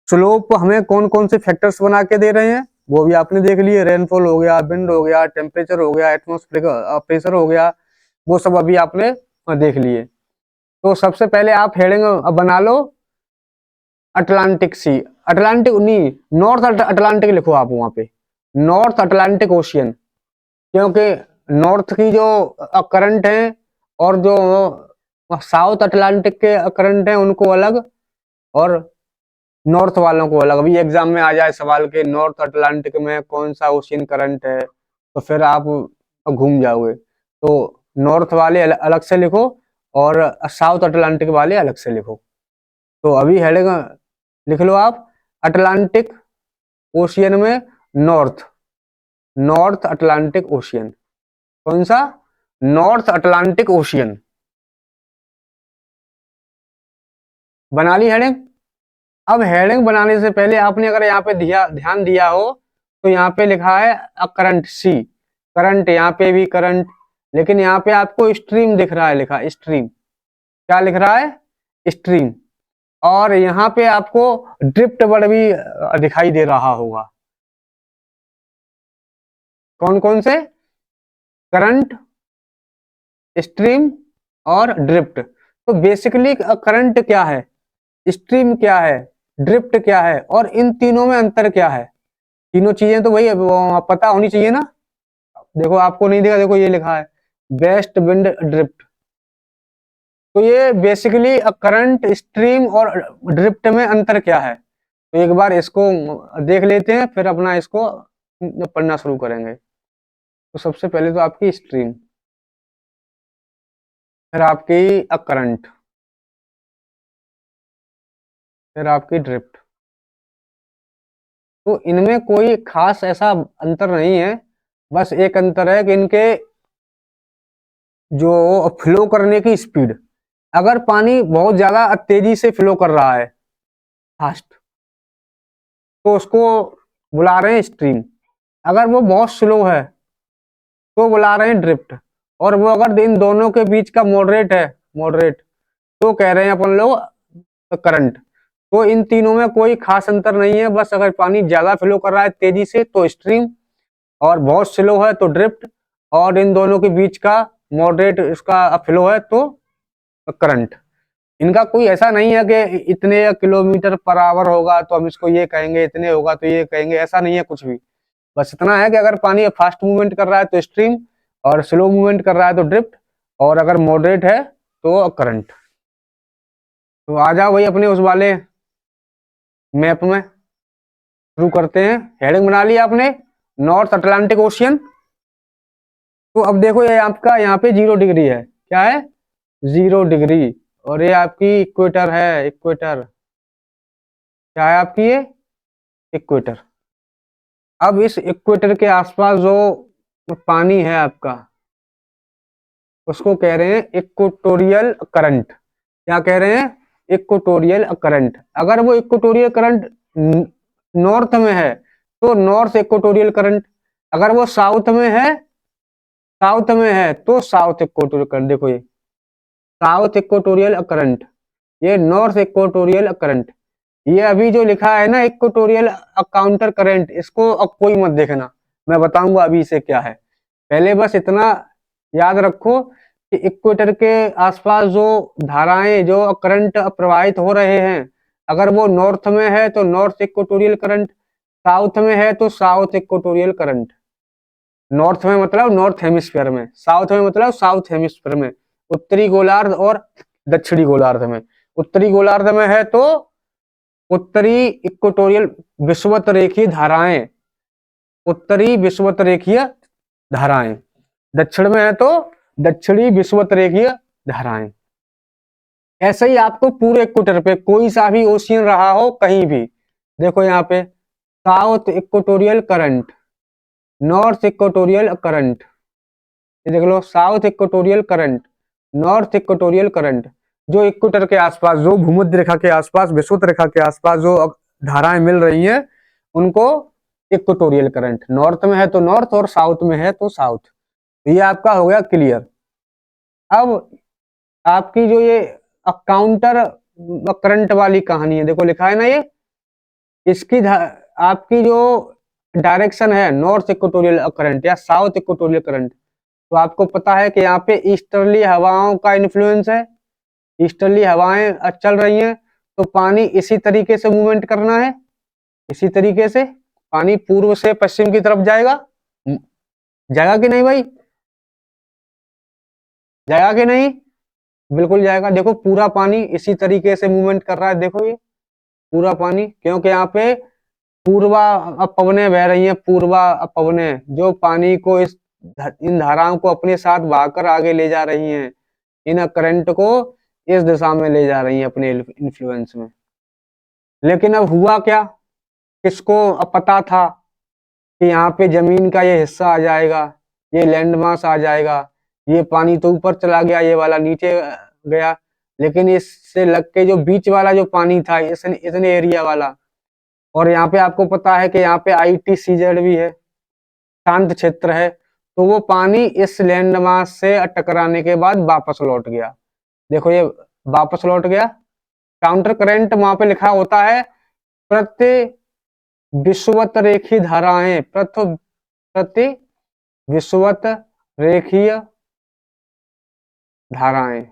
स्लोप हमें कौन कौन से फैक्टर्स बना के दे रहे हैं वो भी आपने देख लिए, रेनफॉल हो गया, विंड हो गया, टेम्परेचर हो गया, एटमॉस्फेरिक प्रेशर हो गया, वो सब अभी आपने देख लिए। तो सबसे पहले आप हेडिंग बना लो अटलांटिक सी, अटलांटिक नहीं, नॉर्थ अटलांटिक लिखो आप वहां पे, नॉर्थ अटलांटिक ओशियन, क्योंकि नॉर्थ की जो करंट है और जो साउथ अटलांटिक के करंट है उनको अलग और नॉर्थ वालों को अलग। अभी एग्जाम में आ जाए सवाल के नॉर्थ अटलांटिक में कौन सा ओशियन करंट है तो फिर आप घूम जाओगे। तो नॉर्थ वाले अलग से लिखो और साउथ अटलांटिक वाले अलग से लिखो। तो अभी हेडिंग लिख लो आप, अटलांटिक ओशियन में नॉर्थ, नॉर्थ अटलांटिक ओशियन, कौन सा, नॉर्थ अटलांटिक ओशियन। बना ली हेडिंग। अब हेडिंग बनाने से पहले आपने अगर यहाँ पे ध्यान दिया हो तो यहाँ पे लिखा है करंट सी, करंट, यहाँ पे भी करंट, लेकिन यहाँ पे आपको स्ट्रीम दिख रहा है लिखा, स्ट्रीम, क्या लिख रहा है, स्ट्रीम। और यहाँ पे आपको ड्रिफ्ट वर्ड भी दिखाई दे रहा होगा, कौन कौन से, करंट, स्ट्रीम और ड्रिफ्ट। तो बेसिकली करंट क्या है, स्ट्रीम क्या है, ड्रिफ्ट क्या है और इन तीनों में अंतर क्या है, तीनों चीजें तो वही पता होनी चाहिए ना। देखो आपको नहीं दिखा, देखो ये लिखा है वेस्ट विंड ड्रिफ्ट। तो ये बेसिकली करंट, स्ट्रीम और ड्रिफ्ट में अंतर क्या है, तो एक बार इसको देख लेते हैं फिर अपना इसको पढ़ना शुरू करेंगे। तो सबसे पहले तो आपकी स्ट्रीम, फिर आपकी करंट, फिर आपकी ड्रिफ्ट। तो इनमें कोई खास ऐसा अंतर नहीं है, बस एक अंतर है कि इनके जो फ्लो करने की स्पीड, अगर पानी बहुत ज्यादा तेजी से फ्लो कर रहा है, फास्ट, तो उसको बुला रहे हैं स्ट्रीम। अगर वो बहुत स्लो है तो बुला रहे हैं ड्रिफ्ट। और वो अगर इन दोनों के बीच का मॉडरेट है, मॉडरेट, तो कह रहे हैं अपन लोग करंट। तो इन तीनों में कोई खास अंतर नहीं है, बस अगर पानी ज्यादा फ्लो कर रहा है तेजी से तो स्ट्रीम, और बहुत स्लो है तो ड्रिफ्ट, और इन दोनों के बीच का मॉडरेट इसका फ्लो है तो करंट। इनका कोई ऐसा नहीं है कि इतने किलोमीटर पर आवर होगा तो हम इसको ये कहेंगे, इतने होगा तो ये कहेंगे, ऐसा नहीं है कुछ भी। बस इतना है कि अगर पानी फास्ट मूवमेंट कर रहा है तो स्ट्रीम, और स्लो मूवमेंट कर रहा है तो ड्रिफ्ट, और अगर मॉडरेट है तो करंट। तो आ जाओ भाई अपने उस वाले मैप में, शुरू करते हैं। हेडिंग बना लिया आपने, नॉर्थ अटलांटिक ओशियन। तो अब देखो ये आपका यहाँ पे 0 डिग्री है, क्या है, 0 डिग्री, और ये आपकी इक्वेटर है, इक्वेटर, क्या है आपकी ये, इक्वेटर। अब इस इक्वेटर के आसपास जो पानी है आपका, उसको कह रहे हैं इक्वेटोरियल करंट। क्या कह रहे हैं, इक्वेटोरियल करंट। अगर वो इक्वेटोरियल करंट नॉर्थ में है तो नॉर्थ इक्वेटोरियल करंट, अगर वो साउथ में है, साउथ में है तो साउथ इक्वेटोरियल करंट। देखो ये साउथ इक्वेटोरियल करंट, ये नॉर्थ इक्वेटोरियल करंट। ये अभी जो लिखा है ना इक्वेटोरियल काउंटर करंट, इसको अब कोई मत देखना, मैं बताऊंगा अभी इसे क्या है। पहले बस इतना याद रखो कि इक्वेटर के आसपास जो धाराएं, जो करंट प्रवाहित हो रहे हैं, अगर वो नॉर्थ में है तो नॉर्थ इक्वेटोरियल करंट, साउथ में है तो साउथ इक्वेटोरियल करंट, नॉर्थ में मतलब नॉर्थ हेमिस्फीयर में, साउथ में मतलब साउथ हेमिस्फीयर में, उत्तरी गोलार्ध और दक्षिणी गोलार्ध में। उत्तरी गोलार्ध में है तो उत्तरी इक्वेटोरियल विषुवत रेखीय धाराएं, उत्तरी विषुवत रेखीय धाराएं, दक्षिण में है तो दक्षिणी विषुवत रेखीय धाराएं। ऐसे ही आपको पूरे इक्वेटर पे कोई सा भी ओशियन रहा हो कहीं भी, देखो यहाँ पे south equatorial current, north equatorial current, ये देख लो south equatorial current, north equatorial current, जो इक्वेटर के आसपास, जो भूमध्य रेखा के आसपास, विषुवत रेखा के आसपास जो धाराएं मिल रही हैं उनको इक्वेटोरियल करंट, नॉर्थ में है तो नॉर्थ और साउथ में है तो साउथ। ये आपका हो गया क्लियर। अब आपकी जो ये काउंटर करंट वाली कहानी है, देखो लिखा है ना ये, इसकी आपकी जो डायरेक्शन है नॉर्थ इक्वेटोरियल करंट या साउथ इक्वेटोरियल करंट, तो आपको पता है कि यहाँ पे ईस्टर्ली हवाओं का इन्फ्लुएंस है, ईस्टर्ली हवाएं चल रही हैं, तो पानी इसी तरीके से मूवमेंट करना है, इसी तरीके से पानी पूर्व से पश्चिम की तरफ जाएगा, जाएगा कि नहीं भाई, जाएगा कि नहीं, बिल्कुल जाएगा। देखो पूरा पानी इसी तरीके से मूवमेंट कर रहा है, देखो ये पूरा पानी, क्योंकि यहाँ पे पूर्वा पवनें बह रही हैं, पूर्वा पवनें जो पानी को इन धाराओं को अपने साथ बहाकर आगे ले जा रही हैं, इन करंट को इस दिशा में ले जा रही हैं अपने इन्फ्लुएंस में। लेकिन अब हुआ क्या, किसको अब पता था कि यहाँ पे जमीन का ये हिस्सा आ जाएगा, ये लैंड मास आ जाएगा, ये पानी तो ऊपर चला गया, ये वाला नीचे गया, लेकिन इससे लग के जो बीच वाला जो पानी था इतने एरिया वाला, और यहाँ पे आपको पता है कि यहाँ पे ITCZ भी है, शांत क्षेत्र है, तो वो पानी इस लैंड मास से टकराने के बाद वापस लौट गया। देखो ये वापस लौट गया। काउंटर करंट वहां पे लिखा होता है प्रति विषुवत रेखीय धाराएं, प्रति विषुवत रेखीय धाराएं,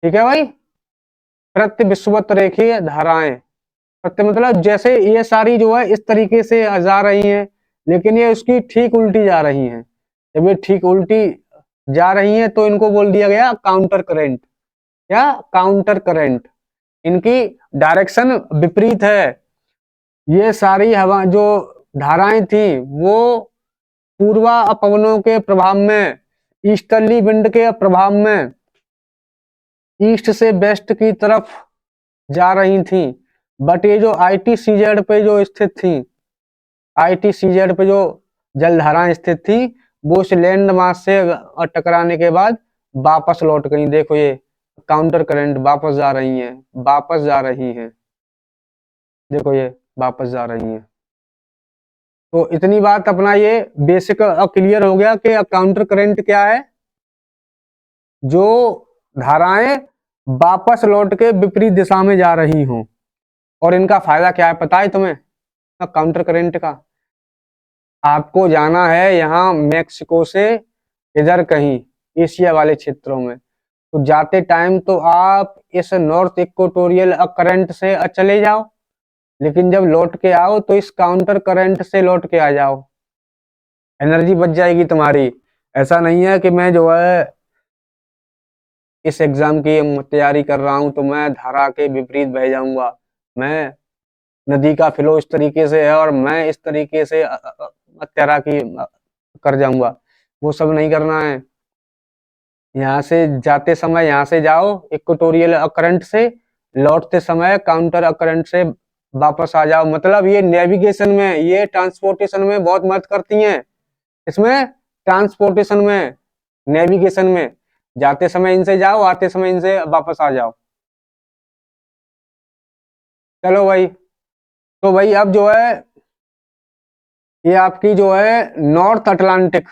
ठीक है भाई, प्रति विषुवत रेखीय धाराएं, प्रति मतलब जैसे ये सारी जो है इस तरीके से जा रही हैं, लेकिन ये उसकी ठीक उल्टी जा रही हैं। जब ये ठीक उल्टी जा रही हैं तो इनको बोल दिया गया काउंटर करंट या काउंटर करंट, इनकी डायरेक्शन विपरीत है। ये सारी हवा जो धाराएं थी वो पूर्वा पवनों के प्रभाव में, ईस्टर्ली विंड के प्रभाव में ईस्ट से वेस्ट की तरफ जा रही थी, बट ये जो ITCZ पे जो स्थित थी, ITCZ पे जो जलधाराएं स्थित थी, वो उस लैंड मास से टकराने के बाद वापस लौट गई। देखो ये काउंटर करंट वापस जा रही हैं, वापस जा रही हैं, देखो ये वापस जा रही हैं। तो इतनी बात अपना ये बेसिक क्लियर हो गया कि काउंटर करंट क्या है, जो धाराएं वापस लौट के विपरीत दिशा में जा रही हों। और इनका फायदा क्या है पता है तुम्हें, काउंटर करंट का? आपको जाना है यहाँ मैक्सिको से इधर कहीं एशिया वाले क्षेत्रों में, तो जाते टाइम तो आप इस नॉर्थ इक्वेटोरियल करंट से चले जाओ, लेकिन जब लौट के आओ तो इस काउंटर करंट से लौट के आ जाओ, एनर्जी बच जाएगी तुम्हारी। ऐसा नहीं है कि मैं जो है इस एग्जाम की तैयारी कर रहा हूं तो मैं धारा के विपरीत बह जाऊंगा, मैं नदी का फ्लो इस तरीके से है और मैं इस तरीके से तैराकी कर जाऊंगा, वो सब नहीं करना है। यहाँ से जाते समय यहाँ से जाओ इक्वेटोरियल करंट से, लौटते समय काउंटर करंट से वापस आ जाओ। मतलब ये नेविगेशन में, ये ट्रांसपोर्टेशन में बहुत मदद करती हैं। इसमें ट्रांसपोर्टेशन में, नेविगेशन में, जाते समय इनसे जाओ, आते समय इनसे वापस आ जाओ। चलो भाई, तो भाई अब जो है ये आपकी जो है नॉर्थ अटलांटिक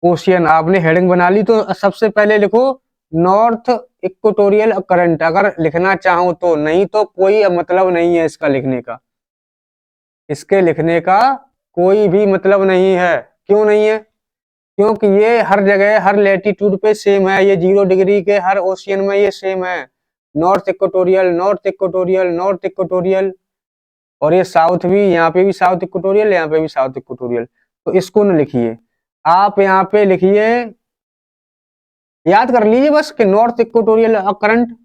ओशियन, आपने हेडिंग बना ली तो सबसे पहले लिखो नॉर्थ इक्वेटोरियल करंट, अगर लिखना चाहो तो, नहीं तो कोई मतलब नहीं है इसका लिखने का, इसके लिखने का कोई भी मतलब नहीं है। क्यों नहीं है? क्योंकि ये हर जगह हर लेटीट्यूड पे सेम है, ये 0 डिग्री के हर ओशियन में ये सेम है, north equatorial, north equatorial, north equatorial. और ये साउथ भी, यहाँ पे भी साउथ इक्वेटोरियल, यहाँ पे भी साउथ इक्वेटोरियल। तो इसको न लिखिए, आप यहाँ पे लिखिए, याद कर लीजिए बस कि नॉर्थ इक्वेटोरियल करंट।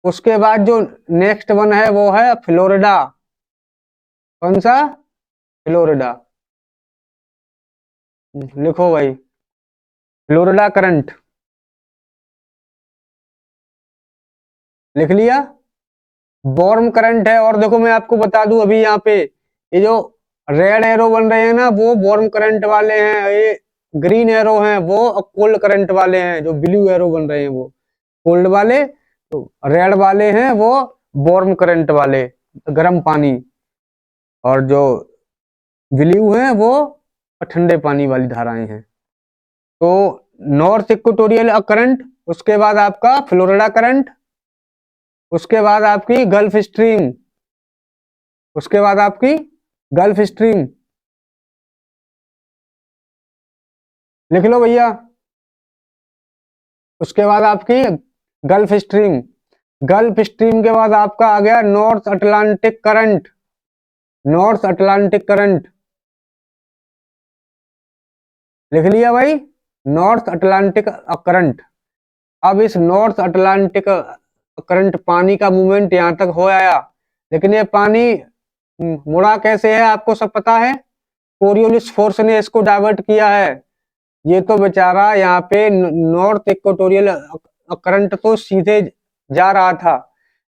उसके बाद जो नेक्स्ट वन है वो है फ्लोरिडा। कौन सा? फ्लोरिडा। लिखो भाई, फ्लोरिडा करंट। लिख लिया? वार्म करंट है। और देखो मैं आपको बता दूं, अभी यहाँ पे ये जो रेड एरो बन रहे हैं ना, वो वार्म करंट वाले हैं। ये ग्रीन एरो हैं वो कोल्ड करंट वाले हैं। जो ब्लू एरो बन रहे हैं वो कोल्ड वाले, तो रेड वाले हैं वो वार्म करंट वाले, गर्म पानी। और जो ब्लू हैं वो ठंडे पानी वाली धाराएं हैं। तो नॉर्थ इक्वेटोरियल करंट, उसके बाद आपका फ्लोरिडा करंट, उसके बाद आपकी गल्फ स्ट्रीम, उसके बाद आपकी गल्फ स्ट्रीम। लिख लो भैया। उसके बाद आपकी गल्फ स्ट्रीम। गल्फ स्ट्रीम के बाद आपका आ गया north Atlantic current. North Atlantic current लिख लिया भाई, नॉर्थ अटलांटिक करंट। अब इस नॉर्थ अटलांटिक करंट पानी का मूवमेंट यहां तक हो आया, लेकिन ये पानी मुड़ा कैसे है आपको सब पता है। कोरियोलिस फोर्स ने इसको डाइवर्ट किया है। ये तो बेचारा यहाँ पे नॉर्थ इक्वेटोरियल करंट तो सीधे जा रहा था,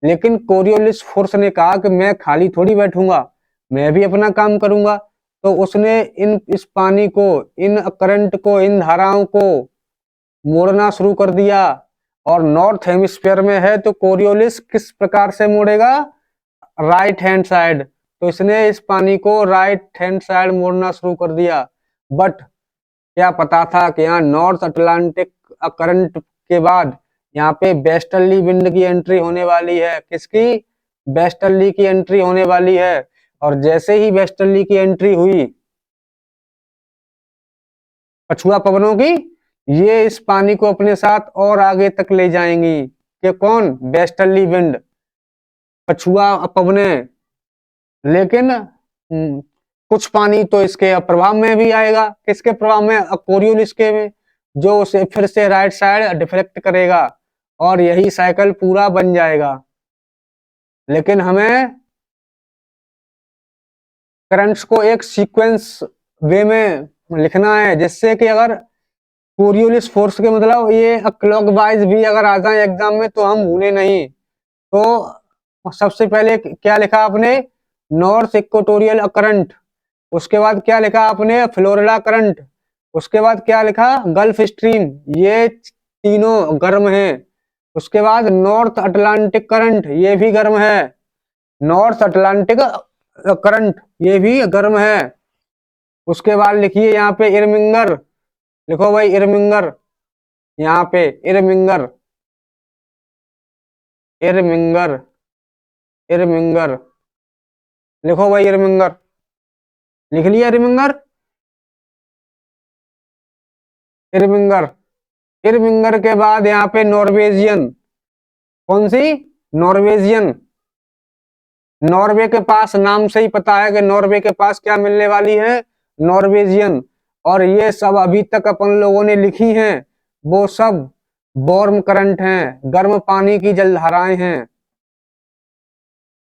लेकिन कोरियोलिस फोर्स ने कहा कि मैं खाली थोड़ी बैठूंगा, मैं भी अपना काम करूंगा। तो उसने इस पानी को, इन करंट को, इन धाराओं को मोड़ना शुरू कर दिया। और नॉर्थ हेमिस्फीयर में है तो कोरियोलिस किस प्रकार से मोड़ेगा? Right hand side. तो इसने इस पानी को राइट हैंड साइड मोड़ना शुरू कर दिया। बट क्या पता था कि यहाँ नॉर्थ अटलांटिक करंट के बाद यहाँ पे वेस्टर्ली विंड की एंट्री होने वाली है। किसकी? वेस्टर्ली की एंट्री होने वाली है। और जैसे ही वेस्टर्ली की एंट्री हुई पछुआ पवनों की, ये इस पानी को अपने साथ और आगे तक ले जाएंगी। कि कौन? वेस्टर्ली विंड, पछुआ पवने। लेकिन कुछ पानी तो इसके प्रभाव में भी आएगा। किसके प्रभाव में? कोरियोलिस के में, जो उसे फिर से राइट साइड डिफ्लेक्ट करेगा और यही साइकिल पूरा बन जाएगा। लेकिन हमें करंट्स को एक सीक्वेंस वे में लिखना है, जिससे कि अगर कोरियोलिस फोर्स के मतलब ये क्लॉकवाइज भी अगर आ जाए एग्जाम में तो हम भूले नहीं। तो सबसे पहले क्या लिखा आपने? North equatorial current. उसके बाद क्या लिखा आपने? Florida current. उसके बाद क्या लिखा? Gulf stream. ये तीनों गर्म हैं। उसके बाद नॉर्थ अटलांटिक करंट, ये भी गर्म है। नॉर्थ अटलांटिक करंट ये भी गर्म है। उसके बाद लिखिए यहाँ पे इरमिंगर। लिखो भाई इरमिंगर। यहाँ पे इरमिंगर, इरमिंगर, इरमिंगर। लिखो भाई इरमिंगर। लिख लिया इरमिंगर? इरमिंगर। इरमिंगर के बाद यहाँ पे नॉर्वेजियन। कौन सी? नॉर्वेजियन। नॉर्वे के पास, नाम से ही पता है कि नॉर्वे के पास क्या मिलने वाली है? नॉर्वेजियन। और ये सब अभी तक अपन लोगों ने लिखी हैं वो सब वार्म करंट हैं, गर्म पानी की जलधाराएं हैं।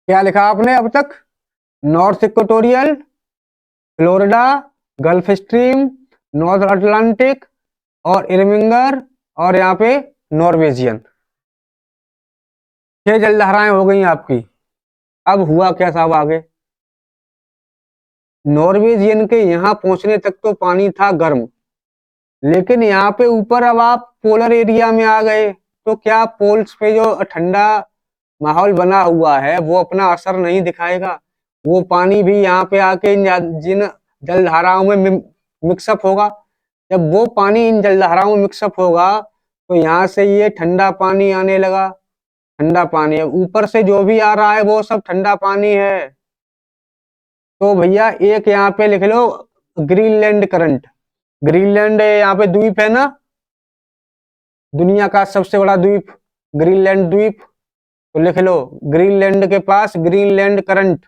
क्या लिखा आपने अब तक? North equatorial, Florida, gulf stream, north Atlantic और इरमिंगर, और यहाँ पे नॉर्वेजियन। 6 जलधाराएं हो गई आपकी। अब हुआ क्या साहब आगे? नॉर्वेजियन के यहाँ पहुंचने तक तो पानी था गर्म, लेकिन यहाँ पे ऊपर अब आप पोलर एरिया में आ गए, तो क्या पोल्स पे जो ठंडा माहौल बना हुआ है वो अपना असर नहीं दिखाएगा? वो पानी भी यहाँ पे आके जिन जलधाराओं में मिक्सअप होगा। जब वो पानी इन जलधाराओं में मिक्सअप होगा तो यहाँ से ये ठंडा पानी आने लगा। ठंडा पानी है ऊपर से जो भी आ रहा है वो सब ठंडा पानी है। तो भैया एक यहाँ पे लिख लो ग्रीनलैंड करंट। ग्रीनलैंड यहाँ पे द्वीप है ना, दुनिया का सबसे बड़ा द्वीप, ग्रीनलैंड द्वीप। तो लिख लो ग्रीनलैंड के पास ग्रीनलैंड करंट,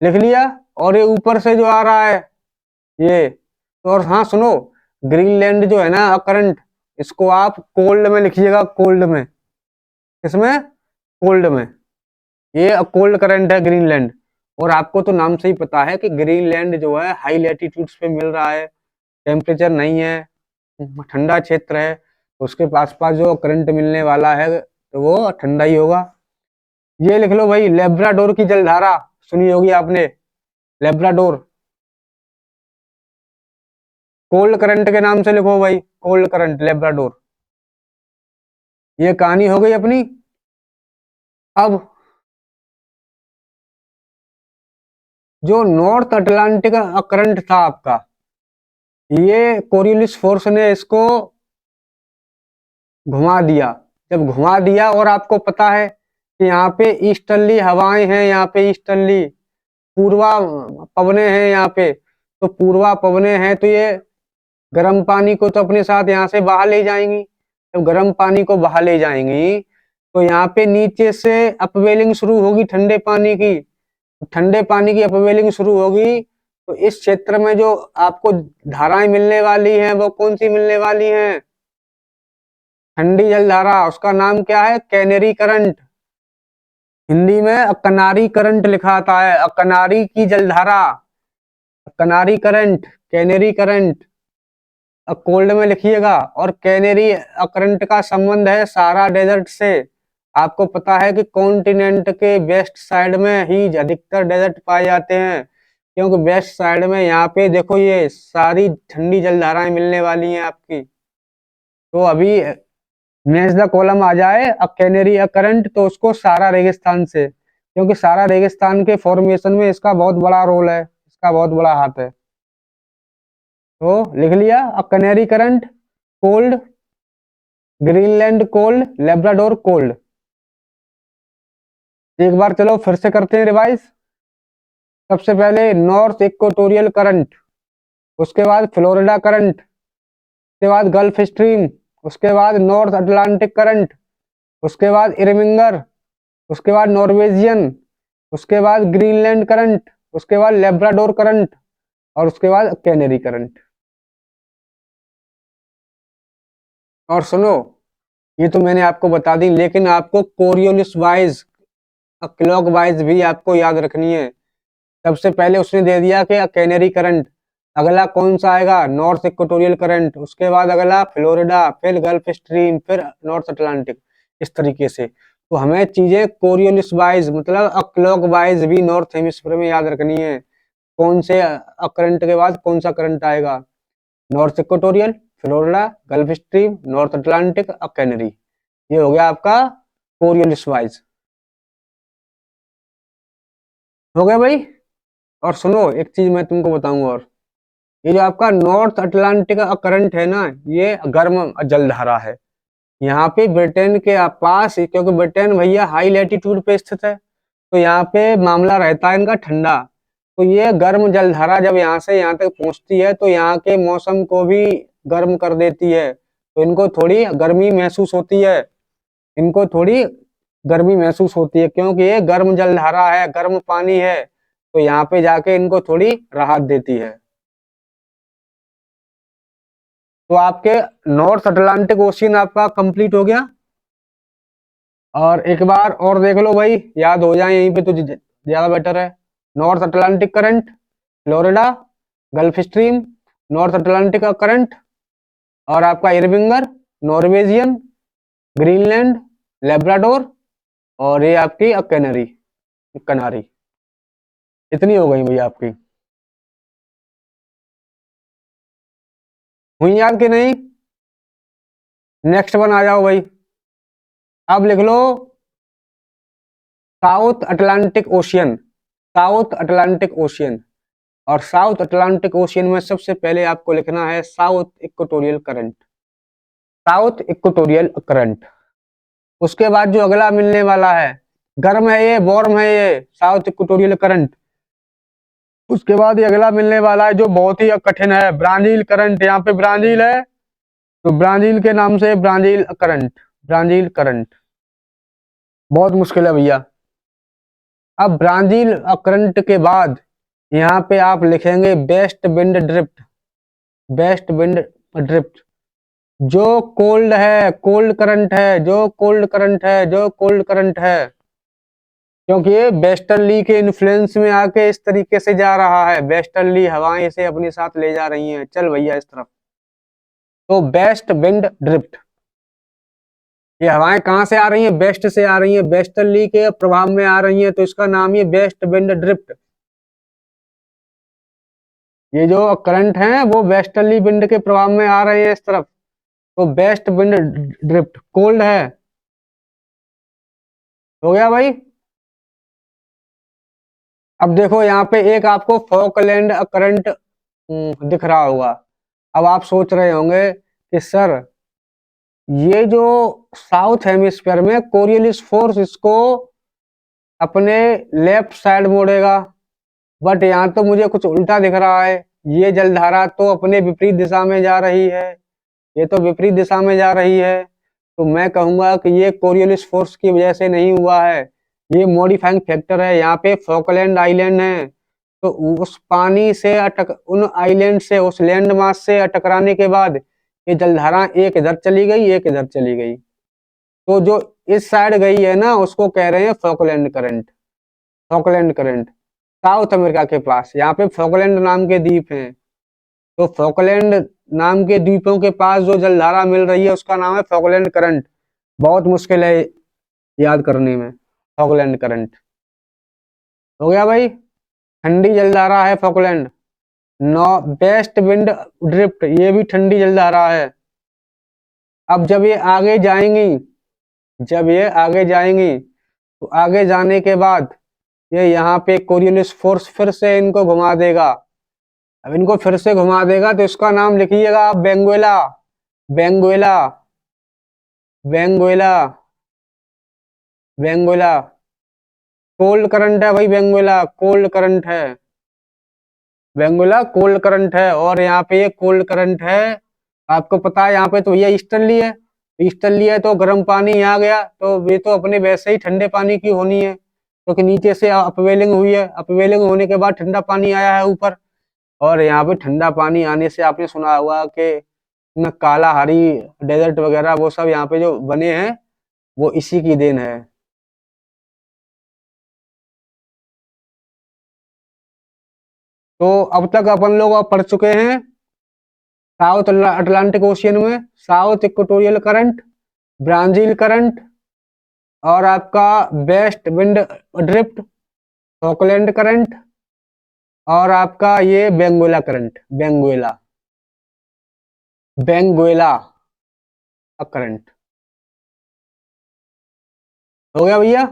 लिख लिया। और ये ऊपर से जो आ रहा है ये, तो और हाँ सुनो, ग्रीनलैंड जो है ना करंट, इसको आप कोल्ड में लिखिएगा, कोल्ड में। किसमें? कोल्ड में। ये कोल्ड करंट है ग्रीनलैंड। और आपको तो नाम से ही पता है कि ग्रीनलैंड जो है हाई लैटिट्यूड्स पे मिल रहा है, टेम्परेचर नहीं है, ठंडा क्षेत्र है, तो उसके पास पास जो करंट मिलने वाला है तो वो ठंडा ही होगा। ये लिख लो भाई, लेब्राडोर की जलधारा सुनी होगी आपने, लेब्राडोर। कोल्ड करंट के नाम से लिखो भाई, कोल्ड करंट लेब्राडोर। ये कहानी हो गई अपनी। अब जो नॉर्थ अटलांटिक करंट था आपका, ये कोरियोलिस फोर्स ने इसको घुमा दिया। जब घुमा दिया, और आपको पता है कि यहाँ पे ईस्टर्ली हवाएं हैं, यहाँ पे ईस्टर्ली पूर्वा पवने हैं यहाँ पे, तो पूर्वा पवने हैं तो ये गर्म पानी को तो अपने साथ यहाँ से बहा ले जाएंगी। जब गर्म पानी को बहा ले जाएंगी तो यहाँ पे नीचे से अपवेलिंग शुरू होगी ठंडे पानी की। ठंडे पानी की अपवेलिंग शुरू होगी तो इस क्षेत्र में जो आपको धाराएं मिलने वाली हैं वो कौन सी मिलने वाली हैं? ठंडी जलधारा। उसका नाम क्या है? Canary current. हिंदी में अकनारी करंट लिखा आता है, अकनारी की जलधारा, कनारी करंट, कैनेरी करंट। कोल्ड में लिखिएगा। और कैनेरी करंट का संबंध है सहारा डेजर्ट से। आपको पता है कि कॉन्टिनेंट के वेस्ट साइड में ही अधिकतर डेजर्ट पाए जाते हैं, क्योंकि वेस्ट साइड में यहाँ पे देखो ये सारी ठंडी जलधाराएं मिलने वाली हैं आपकी। तो अभी मैच द कॉलम आ जाए कैनेरी करंट तो उसको सहारा रेगिस्तान से, क्योंकि सहारा रेगिस्तान के फॉर्मेशन में इसका बहुत बड़ा रोल है, इसका बहुत बड़ा हाथ है। तो लिख लिया canary current, cold, Greenland cold, Labrador cold. एक बार चलो फिर से करते हैं रिवाइज। सबसे पहले नॉर्थ इक्वेटोरियल करंट, उसके बाद फ्लोरिडा करंट, उसके बाद गल्फ स्ट्रीम, उसके बाद नॉर्थ अटलांटिक करंट, उसके बाद इरविंगर, उसके बाद नॉर्वेजियन, उसके बाद ग्रीनलैंड करंट, उसके बाद लेब्राडोर करंट, और उसके बाद कैनेरी करंट। और सुनो, ये तो मैंने आपको बता दी, लेकिन आपको कोरियोलिस वाइज, क्लॉक वाइज भी आपको याद रखनी है। सबसे पहले उसने दे दिया कि कैनेरी करंट, अगला कौन सा आएगा? नॉर्थ इक्वेटोरियल करंट, उसके बाद अगला फ्लोरिडा, फिर गल्फ स्ट्रीम, फिर नॉर्थ अटलांटिक, इस तरीके से। तो हमें चीजें कोरियोलिस वाइज मतलब क्लॉक वाइज भी नॉर्थ हेमिस्फीयर में याद रखनी है। कौन से करंट के बाद कौन सा करंट आएगा? North equatorial, Florida, gulf stream, north Atlantic, canary. ये हो गया आपका कोरियोलिस वाइज। हो गया भाई। और सुनो, एक चीज मैं तुमको बताऊंगा, और ये जो आपका नॉर्थ अटलांटिक करंट है ना, ये गर्म जलधारा है। यहाँ पे ब्रिटेन के पास, क्योंकि ब्रिटेन भैया हाई लैटिट्यूड पे स्थित है, तो यहाँ पे मामला रहता है इनका ठंडा। तो ये गर्म जलधारा जब यहाँ से यहाँ तक पहुंचती है तो यहाँ के मौसम को भी गर्म कर देती है, तो इनको थोड़ी गर्मी महसूस होती है, इनको थोड़ी गर्मी महसूस होती है, क्योंकि ये गर्म जलधारा है, गर्म पानी है, तो यहाँ पे जाके इनको थोड़ी राहत देती है। तो आपके नॉर्थ अटलांटिक ओशियन आपका कंप्लीट हो गया। और एक बार और देख लो भाई, याद हो जाए यहीं पे तो ज्यादा बेटर है। North Atlantic current, Florida, gulf stream, north Atlantic का करंट, और आपका इरविंगर, नॉर्वेजियन, ग्रीनलैंड, लेब्राडोर, और ये आपकी कैनरी, कनारी। इतनी हो गई भाई आपकी। हुई याद कि नहीं? नेक्स्ट वन आ जाओ भाई। अब लिख लो south Atlantic ocean, south Atlantic ocean. और साउथ अटलांटिक ओशियन में सबसे पहले आपको लिखना है south equatorial current, south equatorial current. उसके बाद जो अगला मिलने वाला है, गर्म है ये, वार्म है ये, साउथ इक्वेटोरियल करंट। उसके बाद ये अगला मिलने वाला है जो बहुत ही कठिन है, ब्राजील करंट। यहाँ पे ब्राजील है तो ब्राजील के नाम से ब्राजील करंट, ब्राजील करंट। बहुत मुश्किल है भैया। अब ब्राजील करंट के बाद यहाँ पे आप लिखेंगे waste wind drift. Waste wind drift जो कोल्ड है, कोल्ड करंट है, जो कोल्ड करंट है, जो कोल्ड करंट है, क्योंकि ये वेस्टर्ली के इन्फ्लुएंस में आके इस तरीके से जा रहा है। वेस्टर्ली हवाएं इसे अपने साथ ले जा रही हैं। चल भैया इस तरफ। तो वेस्ट विंड ड्रिफ्ट, ये हवाएं कहाँ से आ रही हैं? वेस्ट से आ रही हैं, वेस्टर्ली के प्रभाव में आ रही हैं, तो इसका नाम ये वेस्ट विंड ड्रिफ्ट। ये जो करंट है वो वेस्टर्ली विंड के प्रभाव में आ रहे हैं इस तरफ, तो वेस्ट विंड ड्रिफ्ट कोल्ड है। हो गया भाई। अब देखो यहाँ पे एक आपको फॉकलैंड करंट दिख रहा होगा। अब आप सोच रहे होंगे कि सर ये जो साउथ हेमिस्फीयर में कोरियलिस फोर्स इसको अपने लेफ्ट साइड मोड़ेगा, बट यहाँ तो मुझे कुछ उल्टा दिख रहा है। ये जलधारा तो अपने विपरीत दिशा में जा रही है, ये तो विपरीत दिशा में जा रही है। तो मैं कहूंगा कि ये कोरियलिस फोर्स की वजह से नहीं हुआ है, ये मॉडिफाइंग फैक्टर है। यहाँ पे फॉकलैंड आइलैंड है, तो उस पानी से उन आइलैंड से, उस लैंड मास से टकराने के बाद ये जलधारा एक इधर चली गई, एक इधर चली गई। तो जो इस साइड गई है ना उसको कह रहे हैं Falkland current. Falkland current south America के पास, यहाँ पे फॉकलैंड नाम के द्वीप हैं, तो फॉकलैंड नाम के द्वीपों के पास जो जलधारा मिल रही है उसका नाम है फॉकलैंड करंट। बहुत मुश्किल है याद करने में। फॉकलैंड करंट हो गया भाई। ठंडी जलधारा है फॉकलैंड। नौ वेस्ट विंड ड्रिफ्ट, ये भी ठंडी जलधारा है। अब जब ये आगे जाएंगी, जब ये आगे जाएंगी तो आगे जाने के बाद ये यहाँ पे कोरियलिस फोर्स फिर से इनको घुमा देगा। अब इनको फिर से घुमा देगा तो इसका नाम लिखिएगा आप Venezuela. Venezuela, Venezuela, Venezuela. Cold current है भाई, वेनेजुएला कोल्ड करंट है। वेनेजुएला कोल्ड करंट है, और यहाँ पे ये कोल्ड करंट है। आपको पता है यहाँ पे तो ये ईस्टर्ली है, ईस्टर्ली है तो गर्म पानी यहाँ गया तो ये तो अपने वैसे ही ठंडे पानी की होनी है, क्योंकि नीचे से अपवेलिंग हुई है, अपवेलिंग होने के बाद ठंडा पानी आया है ऊपर। और यहाँ पे ठंडा पानी आने से आपने सुना होगा कि न कालाहारी डेजर्ट वगैरह वो सब यहाँ पे जो बने हैं वो इसी की देन है। तो अब तक अपन लोग पढ़ चुके हैं साउथ अटलांटिक ओशियन में south equatorial current, Brazil current, और आपका waste wind drift, Falkland current, और आपका ये Venezuela current, Venezuela, Venezuela current. हो गया भैया।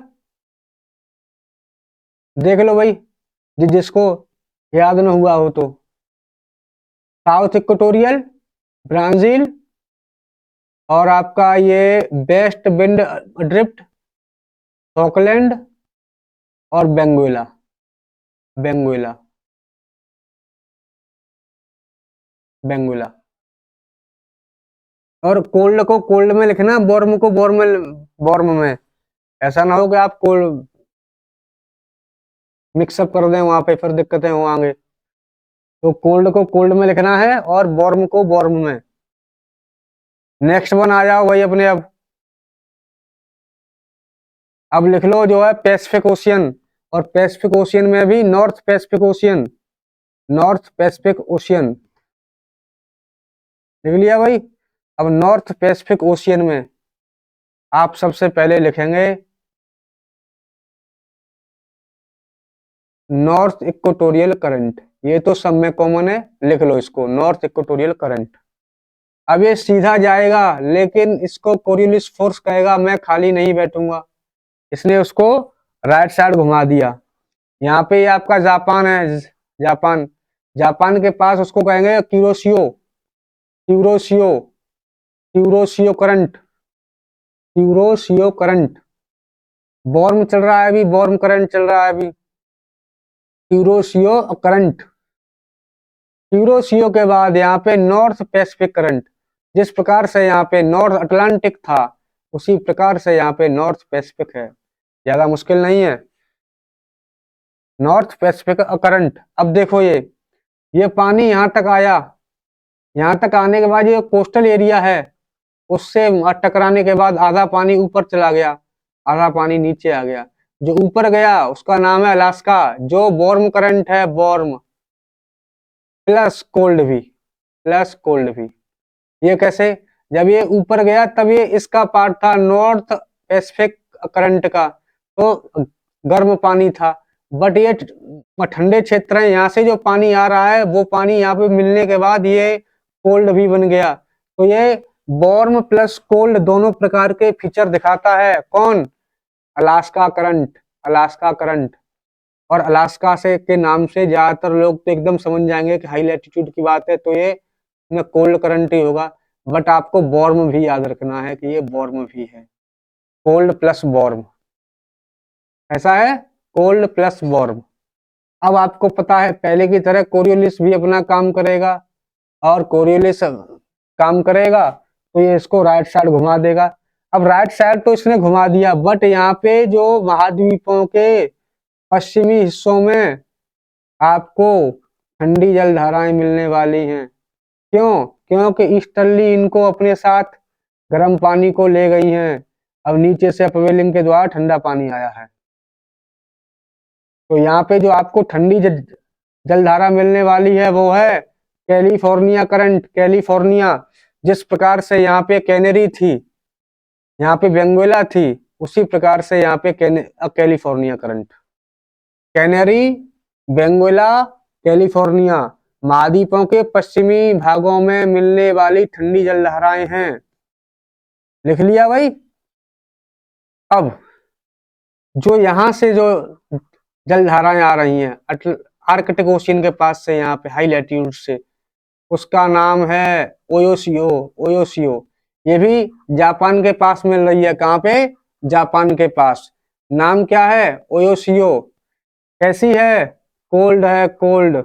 देख लो भाई, जिसको याद न हुआ हो तो। साउथ इक्वेटोरियल, ब्राजील, और आपका ये वेस्ट विंड ड्रिफ्ट, फॉकलैंड, और वेनेजुएला, वेनेजुएला, वेनेजुएला। और कोल्ड को कोल्ड में लिखना, वार्म को वार्म में, वार्म में। ऐसा ना हो कि आप कोल्ड मिक्सअप कर दें, वहां पे फिर दिक्कतें हो आगे। तो कोल्ड को कोल्ड में लिखना है और वार्म को वार्म में। नेक्स्ट वन आ जाओ भाई अपने। अब लिख लो जो है पैसिफिक ओशियन, और पैसिफिक ओशियन में भी north Pacific ocean, north Pacific ocean लिख लिया भाई। अब नॉर्थ पैसिफिक ओशियन में आप सबसे पहले लिखेंगे नॉर्थ इक्वेटोरियल करंट। ये तो सब में कॉमन है, लिख लो इसको नॉर्थ इक्वेटोरियल करंट। अब ये सीधा जाएगा, लेकिन इसको कोरियलिस फोर्स कहेगा मैं खाली नहीं बैठूंगा, इसने उसको राइट साइड घुमा दिया। यहाँ पे ये आपका जापान है, जापान, जापान के पास उसको कहेंगे Kuroshio, Kuroshio, Kuroshio current, Kuroshio current. Warm चल रहा है अभी, वार्म करंट चल रहा है अभी, क्यूरोशियो करंट। क्यूरोशियो के बाद यहाँ पे नॉर्थ पैसिफिक करंट। जिस प्रकार से यहाँ पे नॉर्थ अटलांटिक था उसी प्रकार से यहाँ पे नॉर्थ पैसिफिक है। ज्यादा मुश्किल नहीं है। North Pacific current. अब देखो ये पानी यहाँ तक आया, यहाँ तक आने के बाद ये कोस्टल एरिया है, उससे टकराने के बाद आधा पानी ऊपर चला गया, आधा पानी नीचे आ गया। जो ऊपर गया उसका नाम है अलास्का, जो वार्म करंट है, वार्म प्लस कोल्ड भी, प्लस कोल्ड भी। ये कैसे? जब ये ऊपर गया तब ये इसका पार्ट था नॉर्थ पैसिफिक करंट का, तो गर्म पानी था। बट ये ठंडे क्षेत्र है, यहाँ से जो पानी आ रहा है वो पानी यहाँ पे मिलने के बाद ये कोल्ड भी बन गया। तो ये वार्म प्लस कोल्ड दोनों प्रकार के फीचर दिखाता है। कौन? Alaska current, Alaska current. और अलास्का से के नाम से ज्यादातर लोग तो एकदम समझ जाएंगे कि हाई लैटिट्यूड की बात है, तो ये कोल्ड करंट ही होगा। बट आपको वार्म भी याद रखना है कि ये वार्म भी है, कोल्ड प्लस वार्म, ऐसा है, कोल्ड प्लस वार्म। अब आपको पता है पहले की तरह कोरियोलिस भी अपना काम करेगा, और कोरियोलिस काम करेगा तो ये इसको राइट साइड घुमा देगा। अब राइट साइड तो इसने घुमा दिया, बट यहाँ पे जो महाद्वीपों के पश्चिमी हिस्सों में आपको ठंडी जलधाराएं मिलने वाली हैं। क्यों? क्योंकि ईस्टर्ली इनको अपने साथ गर्म पानी को ले गई हैं। अब नीचे से अपवेलिंग के द्वारा ठंडा पानी आया है, तो यहाँ पे जो आपको ठंडी जलधारा मिलने वाली है वो है कैलिफोर्निया करंट। कैलिफोर्निया, जिस प्रकार से यहाँ पे कैनरी थी, यहाँ पे वेंगुएला थी, उसी प्रकार से यहाँ पे कैलिफोर्निया करंट। कैनरी, वेंगुएला, कैलिफोर्निया महाद्वीपों के पश्चिमी भागों में मिलने वाली ठंडी जलधाराएं हैं। लिख लिया भाई? अब जो यहाँ से जो जलधाराएं आ रही हैं आर्कटिक ओशियन के पास से, यहाँ पे हाई लैटिट्यूड से, उसका नाम है ओयोसियो, ओयोसियो। ये भी जापान के पास मिल रही है। कहाँ पे? जापान के पास। नाम क्या है? ओयोसियो। कैसी है? कोल्ड है, कोल्ड,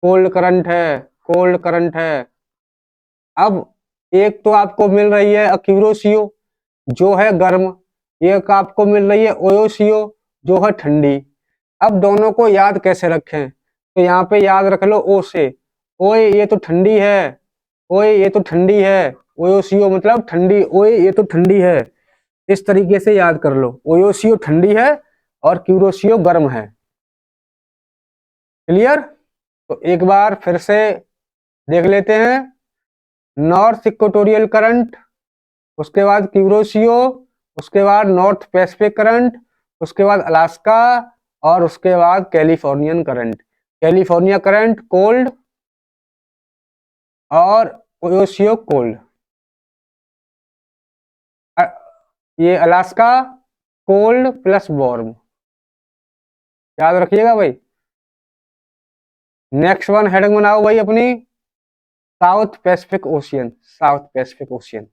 कोल्ड करंट है, कोल्ड करंट है। अब एक तो आपको मिल रही है अक्यूरोसियो जो है गर्म, एक आपको मिल रही है ओयोसियो जो है ठंडी। अब दोनों को याद कैसे रखें? तो यहाँ पे याद रख लो ओ से, ओए ये तो ठंडी है, ओए ये तो ठंडी है। ओयोसियो मतलब ठंडी, ओए ये तो ठंडी है। इस तरीके से याद कर लो, ओयोसियो ठंडी है और क्यूरोसियो गर्म है। क्लियर? तो एक बार फिर से देख लेते हैं। नॉर्थ इक्वेटोरियल करंट, उसके बाद क्यूरोसियो, उसके बाद नॉर्थ पैसिफिक करंट, उसके बाद अलास्का, और उसके बाद Californian current. California current cold और ओयोसियो कोल्ड। ये अलास्का कोल्ड प्लस वार्म, याद रखिएगा भाई। नेक्स्ट वन हेडिंग बनाओ भाई अपनी, south Pacific ocean, south Pacific ocean,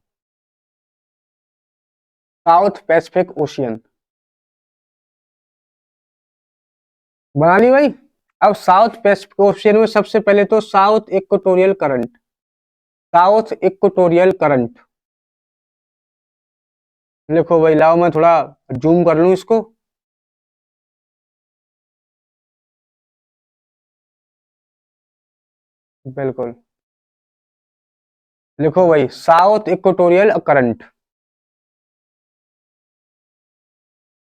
south Pacific ocean. बना ली भाई? अब साउथ पैसिफिक ओशियन में सबसे पहले तो south equatorial current, south equatorial current लिखो भाई। लाओ मैं थोड़ा जूम कर लूं इसको। बिल्कुल, लिखो भाई साउथ इक्वेटोरियल करंट।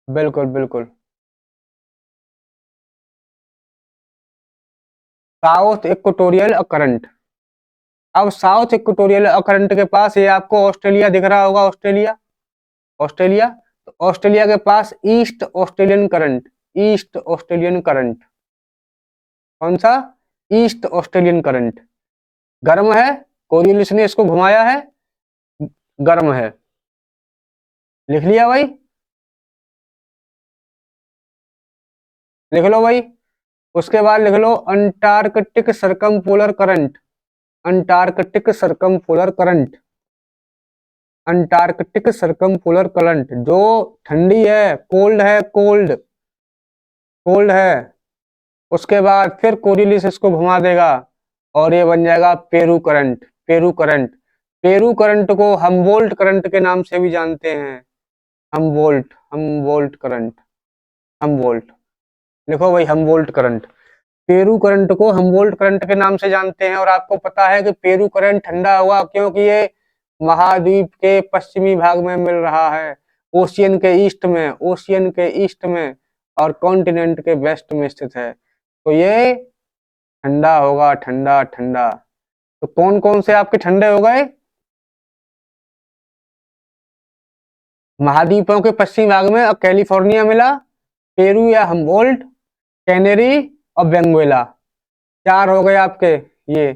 बिल्कुल बिल्कुल, साउथ इक्वेटोरियल करंट। अब साउथ इक्वेटोरियल करंट के पास ये आपको ऑस्ट्रेलिया दिख रहा होगा, ऑस्ट्रेलिया, ऑस्ट्रेलिया। तो ऑस्ट्रेलिया के पास east Australian current, east Australian current. कौन सा? East Australian current. गर्म है, कोरियोलिस ने इसको घुमाया है, गर्म है। लिख लिया भाई? लिख लो भाई। उसके बाद लिख लो Antarctic circumpolar current, Antarctic circumpolar current, Antarctic circumpolar current जो ठंडी है, कोल्ड है, कोल्ड, कोल्ड है। उसके बाद फिर कोरियोलिस इसको घुमा देगा और ये बन जाएगा Peru current, Peru current. Peru current को हमबोल्ट करंट के नाम से भी जानते हैं, हमवोल्ट करंट, हमवोल्ट। लिखो भाई हमवोल्ट करंट। पेरू करंट को हमवोल्ट करंट के नाम से जानते हैं। और आपको पता है कि पेरू करंट ठंडा हुआ क्योंकि ये महाद्वीप के पश्चिमी भाग में मिल रहा है, ओशियन के ईस्ट में, ओशियन के ईस्ट में और कॉन्टिनेंट के वेस्ट में स्थित है। तो ये ठंडा होगा, ठंडा ठंडा। तो कौन कौन से आपके ठंडे हो गए? महाद्वीपों के पश्चिमी भाग में कैलिफोर्निया मिला, पेरू या हमबोल्ट, कैनेरी और वेनेजुएला। 4 हो गए आपके। ये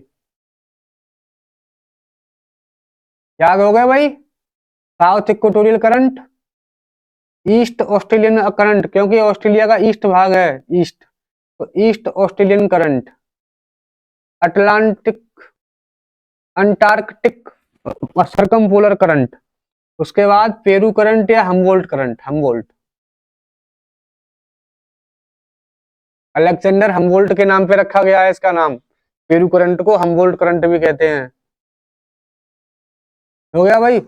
याद हो गए भाई। South equatorial current, east Australian current क्योंकि ऑस्ट्रेलिया का ईस्ट भाग है, ईस्ट, तो east Australian current, Atlantic, Antarctic और सरकमपोलर करंट। उसके बाद पेरू करंट या हमवोल्ट करंट, हमवोल्ट। अलेक्जेंडर हमवोल्ट के नाम पे रखा गया है इसका नाम। पेरू करंट को हमवोल्ट करंट भी कहते हैं। हो गया भाई।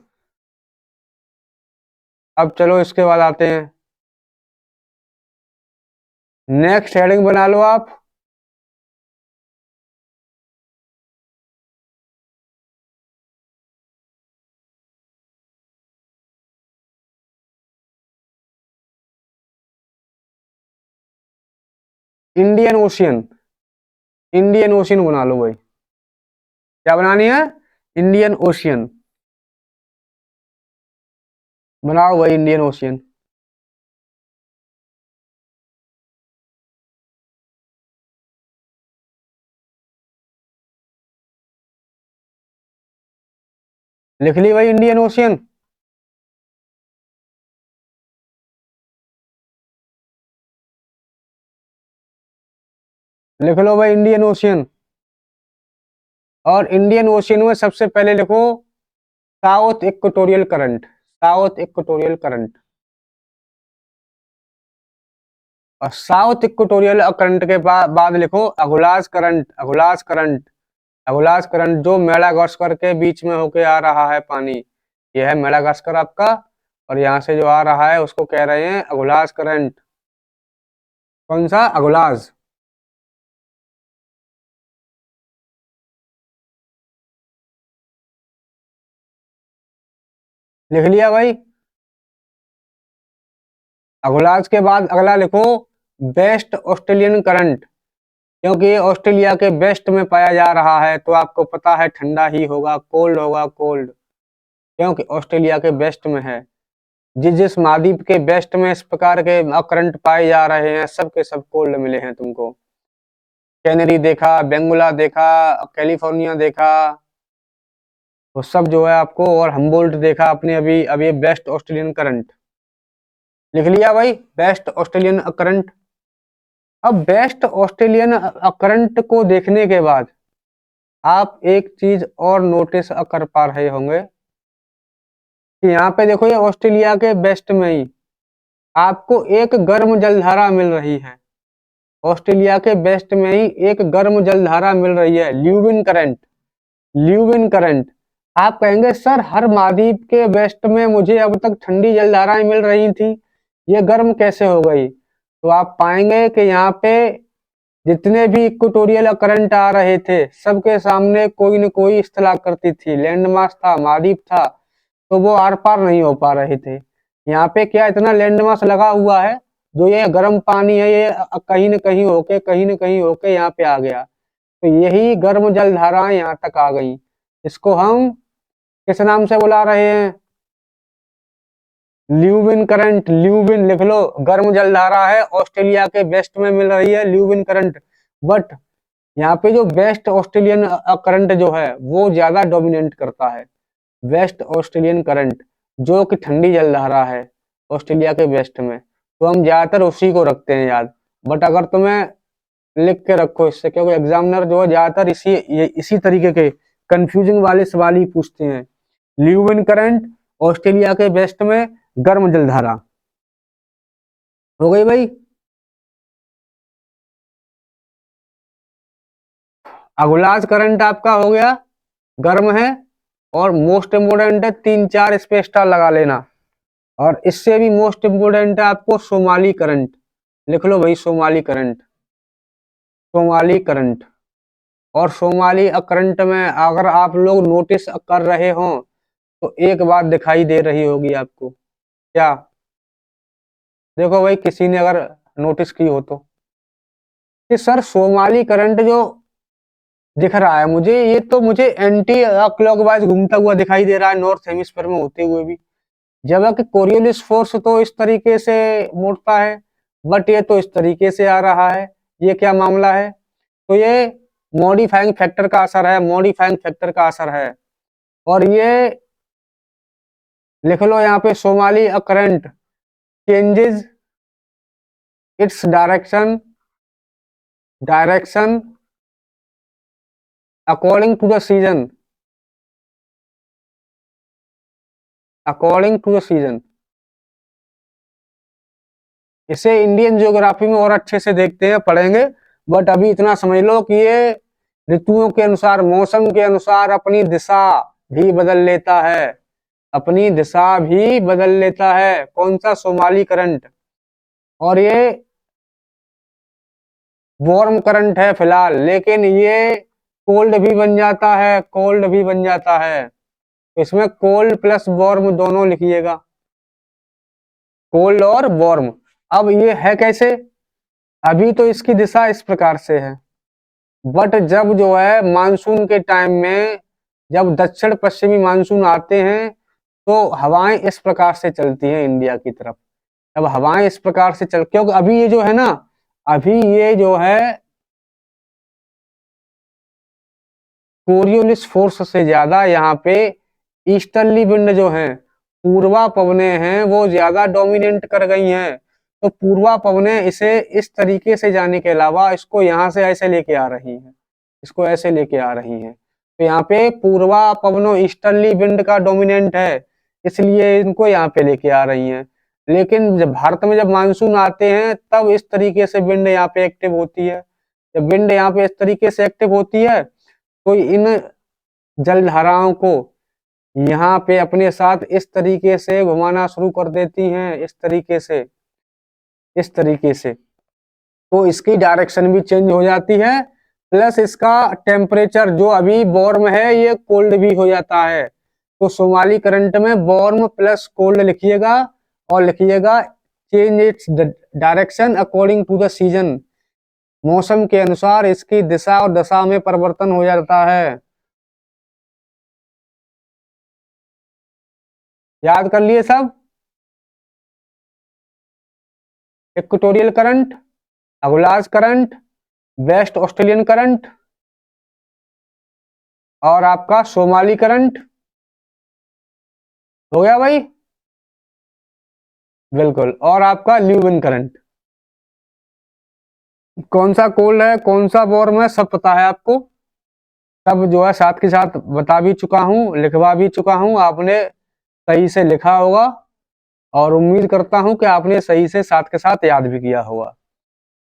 अब चलो इसके बाद आते हैं, नेक्स्ट हेडिंग बना लो आप, इंडियन ओशियन। इंडियन ओशियन बना लो भाई। क्या बनानी है? Indian ocean. बनाओ भाई इंडियन ओशियन। लिख ली भाई इंडियन ओशियन। लिख लो भाई इंडियन ओशियन। और इंडियन ओशियन में सबसे पहले लिखो south equatorial current, south equatorial current. और साउथ इक्वेटोरियल करंट के बाद लिखो अगुलास करंट, अगुलास करंट, अगुलास करंट जो मेडागास्कर के बीच में होके आ रहा है पानी। यह है मेडागास्कर आपका, और यहाँ से जो आ रहा है उसको कह रहे हैं अगुलास करंट। कौन सा? अगुलास। लिख लिया भाई। अगुलास के बाद अगला लिखो वेस्ट ऑस्ट्रेलियन करंट, क्योंकि ये ऑस्ट्रेलिया के वेस्ट में पाया जा रहा है तो आपको पता है ठंडा ही होगा, कोल्ड होगा, कोल्ड, क्योंकि ऑस्ट्रेलिया के वेस्ट में है। जिस जिस महाद्वीप के वेस्ट में इस प्रकार के करंट पाए जा रहे हैं सब के सब कोल्ड मिले हैं तुमको। कैनरी देखा, बेंगुला देखा, कैलिफोर्निया देखा, वो सब जो है आपको, और हमबोल्ट देखा आपने अभी। अब ये वेस्ट ऑस्ट्रेलियन करंट लिख लिया भाई, वेस्ट ऑस्ट्रेलियन करंट। अब वेस्ट ऑस्ट्रेलियन करंट को देखने के बाद आप एक चीज और नोटिस कर पा रहे होंगे कि यहाँ पे देखो ये ऑस्ट्रेलिया के वेस्ट में ही आपको एक गर्म जलधारा मिल रही है। ऑस्ट्रेलिया के वेस्ट में ही एक गर्म जलधारा मिल रही है, ल्यूविन करंट, ल्यूविन करंट। आप कहेंगे सर हर महाद्वीप के वेस्ट में मुझे अब तक ठंडी जलधाराएं मिल रही थी, ये गर्म कैसे हो गई? तो आप पाएंगे कि यहाँ पे जितने भी इक्वेटोरियल करंट आ रहे थे सबके सामने कोई न कोई स्थलाकृति थी, लैंडमास था, महाद्वीप था, तो वो आर पार नहीं हो पा रहे थे। यहाँ पे क्या इतना लैंडमास लगा हुआ है, जो ये गर्म पानी है ये कहीं न कहीं होके, कहीं न कहीं होके यहाँ पे आ गया, तो यही गर्म जलधाराएं यहाँ तक आ गई। इसको हम किस नाम से बुला रहे हैं? Leeuwen current. ल्यूविन लिख लो, गर्म जलधारा है, ऑस्ट्रेलिया के वेस्ट में मिल रही है, ल्यूविन करंट। बट यहाँ पे जो वेस्ट ऑस्ट्रेलियन करंट जो है वो ज्यादा डोमिनेट करता है, वेस्ट ऑस्ट्रेलियन करंट, जो कि ठंडी जलधारा है ऑस्ट्रेलिया के वेस्ट में, तो हम ज्यादातर उसी को रखते हैं याद। बट अगर तुम्हें लिख के रखो इससे, क्योंकि एग्जामिनर जो है ज्यादातर इसी तरीके के कंफ्यूजिंग वाले सवाल ही पूछते हैं। ल्यूविन करंट, ऑस्ट्रेलिया के वेस्ट में गर्म जलधारा। हो गई भाई। अगुलास करंट आपका हो गया, गर्म है, और मोस्ट इम्पोर्टेंट है 3-4 स्पेस स्टार लगा लेना। और इससे भी मोस्ट इम्पोर्टेंट है आपको सोमाली करंट। लिख लो भाई, सोमाली करंट, सोमाली करंट। और सोमाली करंट में अगर आप लोग नोटिस कर रहे हो तो एक बात दिखाई दे रही होगी आपको। क्या? देखो भाई, किसी ने अगर नोटिस की हो तो, कि सर सोमाली करंट जो दिख रहा है मुझे, ये तो मुझे एंटी क्लॉकवाइज घूमता हुआ दिखाई दे रहा है नॉर्थ हेमिस्फीयर में होते हुए भी। जबकि कोरियोलिस फोर्स तो इस तरीके से मुड़ता है, बट ये तो इस तरीके से आ रहा है। ये क्या मामला है? तो ये मॉडिफाइंग फैक्टर का असर है, मॉडिफाइंग फैक्टर का असर है। और ये लिख लो यहाँ पे, Somali current changes its direction, direction according to the season, according to the season. इसे इंडियन ज्योग्राफी में और अच्छे से देखते हैं, पढ़ेंगे, बट अभी इतना समझ लो कि ये ऋतुओं के अनुसार, मौसम के अनुसार अपनी दिशा भी बदल लेता है, अपनी दिशा भी बदल लेता है। कौन सा? Somali current. और ये वार्म करंट है फिलहाल, लेकिन ये कोल्ड भी बन जाता है, कोल्ड भी बन जाता है। इसमें कोल्ड प्लस वार्म दोनों लिखिएगा, कोल्ड और वार्म। अब ये है कैसे? अभी तो इसकी दिशा इस प्रकार से है, बट जब जो है मानसून के टाइम में, जब दक्षिण पश्चिमी मानसून आते हैं तो हवाएं इस प्रकार से चलती हैं इंडिया की तरफ। अब हवाएं इस प्रकार से चल, क्योंकि अभी ये जो है ना, अभी ये जो है कोरियोलिस फोर्स से ज्यादा यहाँ पे ईस्टर्ली विंड जो है, पूर्वा पवनें हैं, वो ज्यादा डोमिनेट कर गई हैं। तो पूर्वा पवनें इसे इस तरीके से जाने के अलावा इसको यहाँ से ऐसे लेके आ रही हैं, इसको ऐसे लेके आ रही हैं। तो यहाँ पे पूर्वा पवनों, ईस्टर्ली विंड का डोमिनेंट है, इसलिए इनको यहाँ पे लेके आ रही हैं। लेकिन जब भारत में जब मानसून आते हैं तब इस तरीके से विंड यहाँ पे एक्टिव होती है। जब विंड यहाँ पे इस तरीके से एक्टिव होती है तो इन जलधाराओं को यहाँ पे अपने साथ इस तरीके से घुमाना शुरू कर देती हैं, इस तरीके से, इस तरीके से। तो इसकी डायरेक्शन भी चेंज हो जाती है, प्लस इसका टेम्परेचर जो अभी वार्म है ये कोल्ड भी हो जाता है। तो सोमाली करंट में वार्म प्लस कोल्ड लिखिएगा, और लिखिएगा change its direction according to the season. मौसम के अनुसार इसकी दिशा और दशा में परिवर्तन हो जाता है। याद कर लिए सब? Equatorial current, Agulhas current, west Australian current, और आपका सोमाली करंट। हो गया भाई? बिल्कुल। और आपका ल्यूविन करंट। कौन सा कोल्ड है, कौन सा वार्म है, सब पता है आपको। सब जो है साथ के साथ बता भी चुका हूँ, लिखवा भी चुका हूँ, आपने सही से लिखा होगा, और उम्मीद करता हूँ कि आपने सही से साथ के साथ याद भी किया होगा।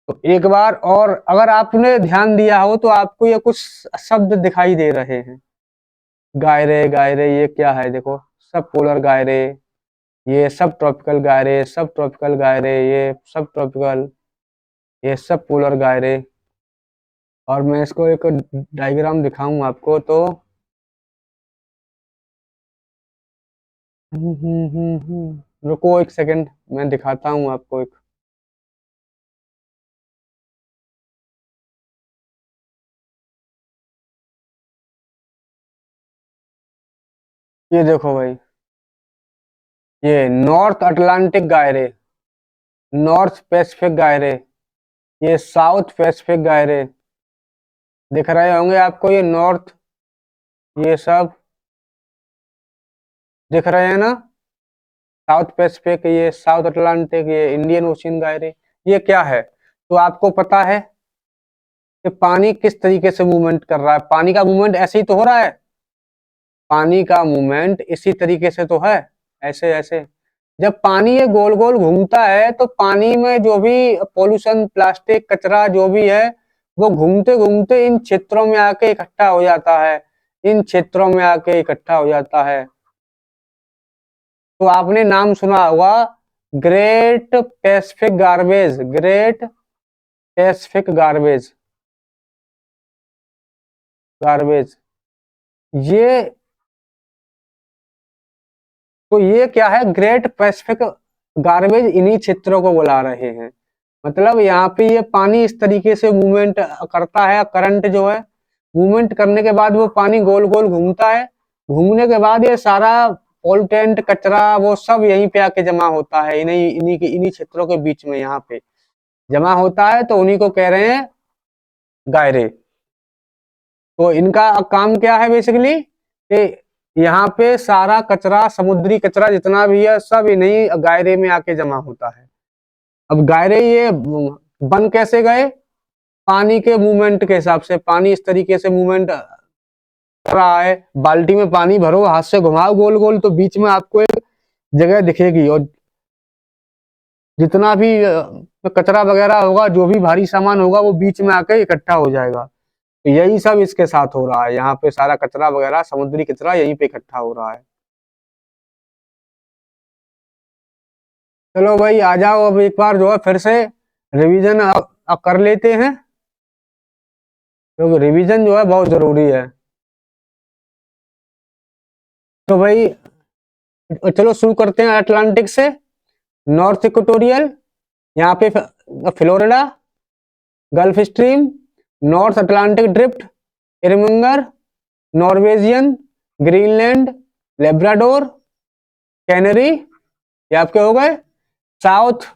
तो एक बार और अगर आपने ध्यान दिया हो तो आपको ये कुछ शब्द दिखाई दे रहे हैं। गायरे, गायरे, ये क्या है? देखो, सब पोलर गायरे, ये सब ट्रॉपिकल गायरे, सब ट्रॉपिकल गायरे, ये सब ट्रॉपिकल, ये सब पोलर गायरे। और मैं इसको एक डायग्राम दिखाऊं आपको तो रुको एक सेकंड, मैं दिखाता हूं आपको एक। ये देखो भाई, ये नॉर्थ अटलांटिक गायरे, नॉर्थ पैसिफिक गायरे, ये साउथ पैसिफिक गायरे दिख रहे होंगे आपको। ये नॉर्थ, ये सब दिख रहे हैं ना, साउथ पैसिफिक, ये साउथ अटलांटिक, ये इंडियन ओशियन गायरे। ये क्या है? तो आपको पता है कि पानी किस तरीके से मूवमेंट कर रहा है। पानी का मूवमेंट ऐसे ही तो हो रहा है, पानी का मूवमेंट इसी तरीके से तो है, ऐसे ऐसे। जब पानी ये गोल गोल घूमता है तो पानी में जो भी पॉल्यूशन, प्लास्टिक, कचरा जो भी है, वो घूमते घूमते इन क्षेत्रों में आके इकट्ठा हो जाता है, इन क्षेत्रों में आके इकट्ठा हो जाता है। तो आपने नाम सुना होगा great Pacific garbage, great Pacific garbage, garbage ये, तो ये क्या है, ग्रेट पैसिफिक गार्बेज इन्हीं क्षेत्रों को बुला रहे हैं। मतलब यहाँ पे ये पानी इस तरीके से मूवमेंट करता है, करंट जो है मूवमेंट करने के बाद वो पानी गोल गोल घूमता है, घूमने के बाद ये सारा पोल्यूटेंट कचरा वो सब यहीं पे आके जमा होता है, इन्हीं क्षेत्रों के बीच में यहाँ पे जमा होता है, तो उन्हीं को कह रहे हैं गायरे। तो इनका काम क्या है बेसिकली कि यहाँ पे सारा कचरा, समुद्री कचरा जितना भी है सब इन्हीं गायरे में आके जमा होता है। अब गायरे ये बन कैसे गए, पानी के मूवमेंट के हिसाब से, पानी इस तरीके से मूवमेंट कर रहा है, बाल्टी में पानी भरो, हाथ से घुमाओ गोल गोल, तो बीच में आपको एक जगह दिखेगी, और जितना भी कचरा वगैरह होगा, जो भी भारी सामान होगा, वो बीच में आके इकट्ठा हो जाएगा। तो यही सब इसके साथ हो रहा है, यहाँ पे सारा कचरा वगैरह, समुद्री कचरा यहीं पे इकट्ठा हो रहा है। चलो भाई आ जाओ, अब एक बार जो है फिर से रिवीजन कर लेते हैं, क्योंकि रिवीजन जो है बहुत जरूरी है। तो भाई चलो शुरू करते हैं अटलांटिक से। नॉर्थ इक्वेटोरियल, यहाँ पे Florida, gulf stream, north Atlantic drift, Irminger, Norwegian, Greenland, Labrador, Canary, ये आपके हो गए। साउथ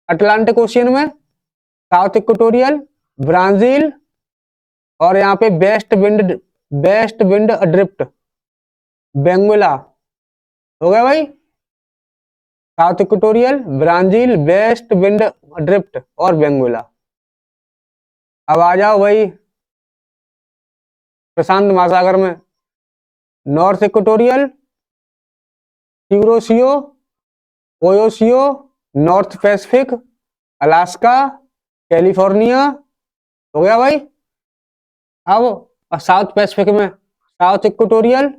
अटलांटिक ओशियन में साउथ इक्वेटोरियल, ब्राजील, और यहाँ पे वेस्ट विंड ड्रिफ्ट, बेंगुला, हो गया भाई। South equatorial, Brazil, west wind drift और बेंगुला। अब आ जाओ भाई प्रशांत महासागर में। North equatorial, Kuroshio, Oyashio, north Pacific, Alaska, California, हो गया भाई। अब साउथ पैसिफिक में south equatorial,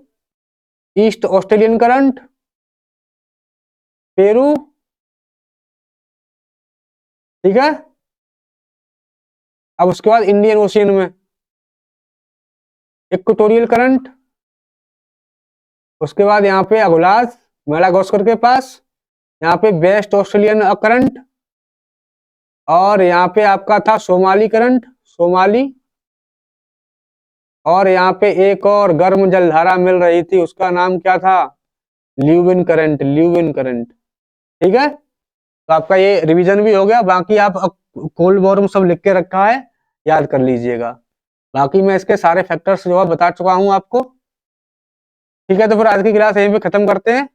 east Australian current, Peru, ठीक है। अब उसके बाद इंडियन ओशियन में इक्वेटोरियल करंट, उसके बाद यहाँ पे अगुलास मेडागास्कर के पास, यहाँ पे वेस्ट ऑस्ट्रेलियन करंट, और यहाँ पे आपका था सोमाली करंट, सोमाली, और यहाँ पे एक और गर्म जलधारा मिल रही थी, उसका नाम क्या था, ल्यूविन करंट, ल्यूविन करंट, ठीक है। तो आपका ये रिवीजन भी हो गया, बाकी आप कोल्ड वॉर में सब लिख के रखा है, याद कर लीजिएगा। बाकी मैं इसके सारे फैक्टर्स जो है बता चुका हूं आपको, ठीक है। तो फिर आज की क्लास यहीं पे खत्म करते हैं।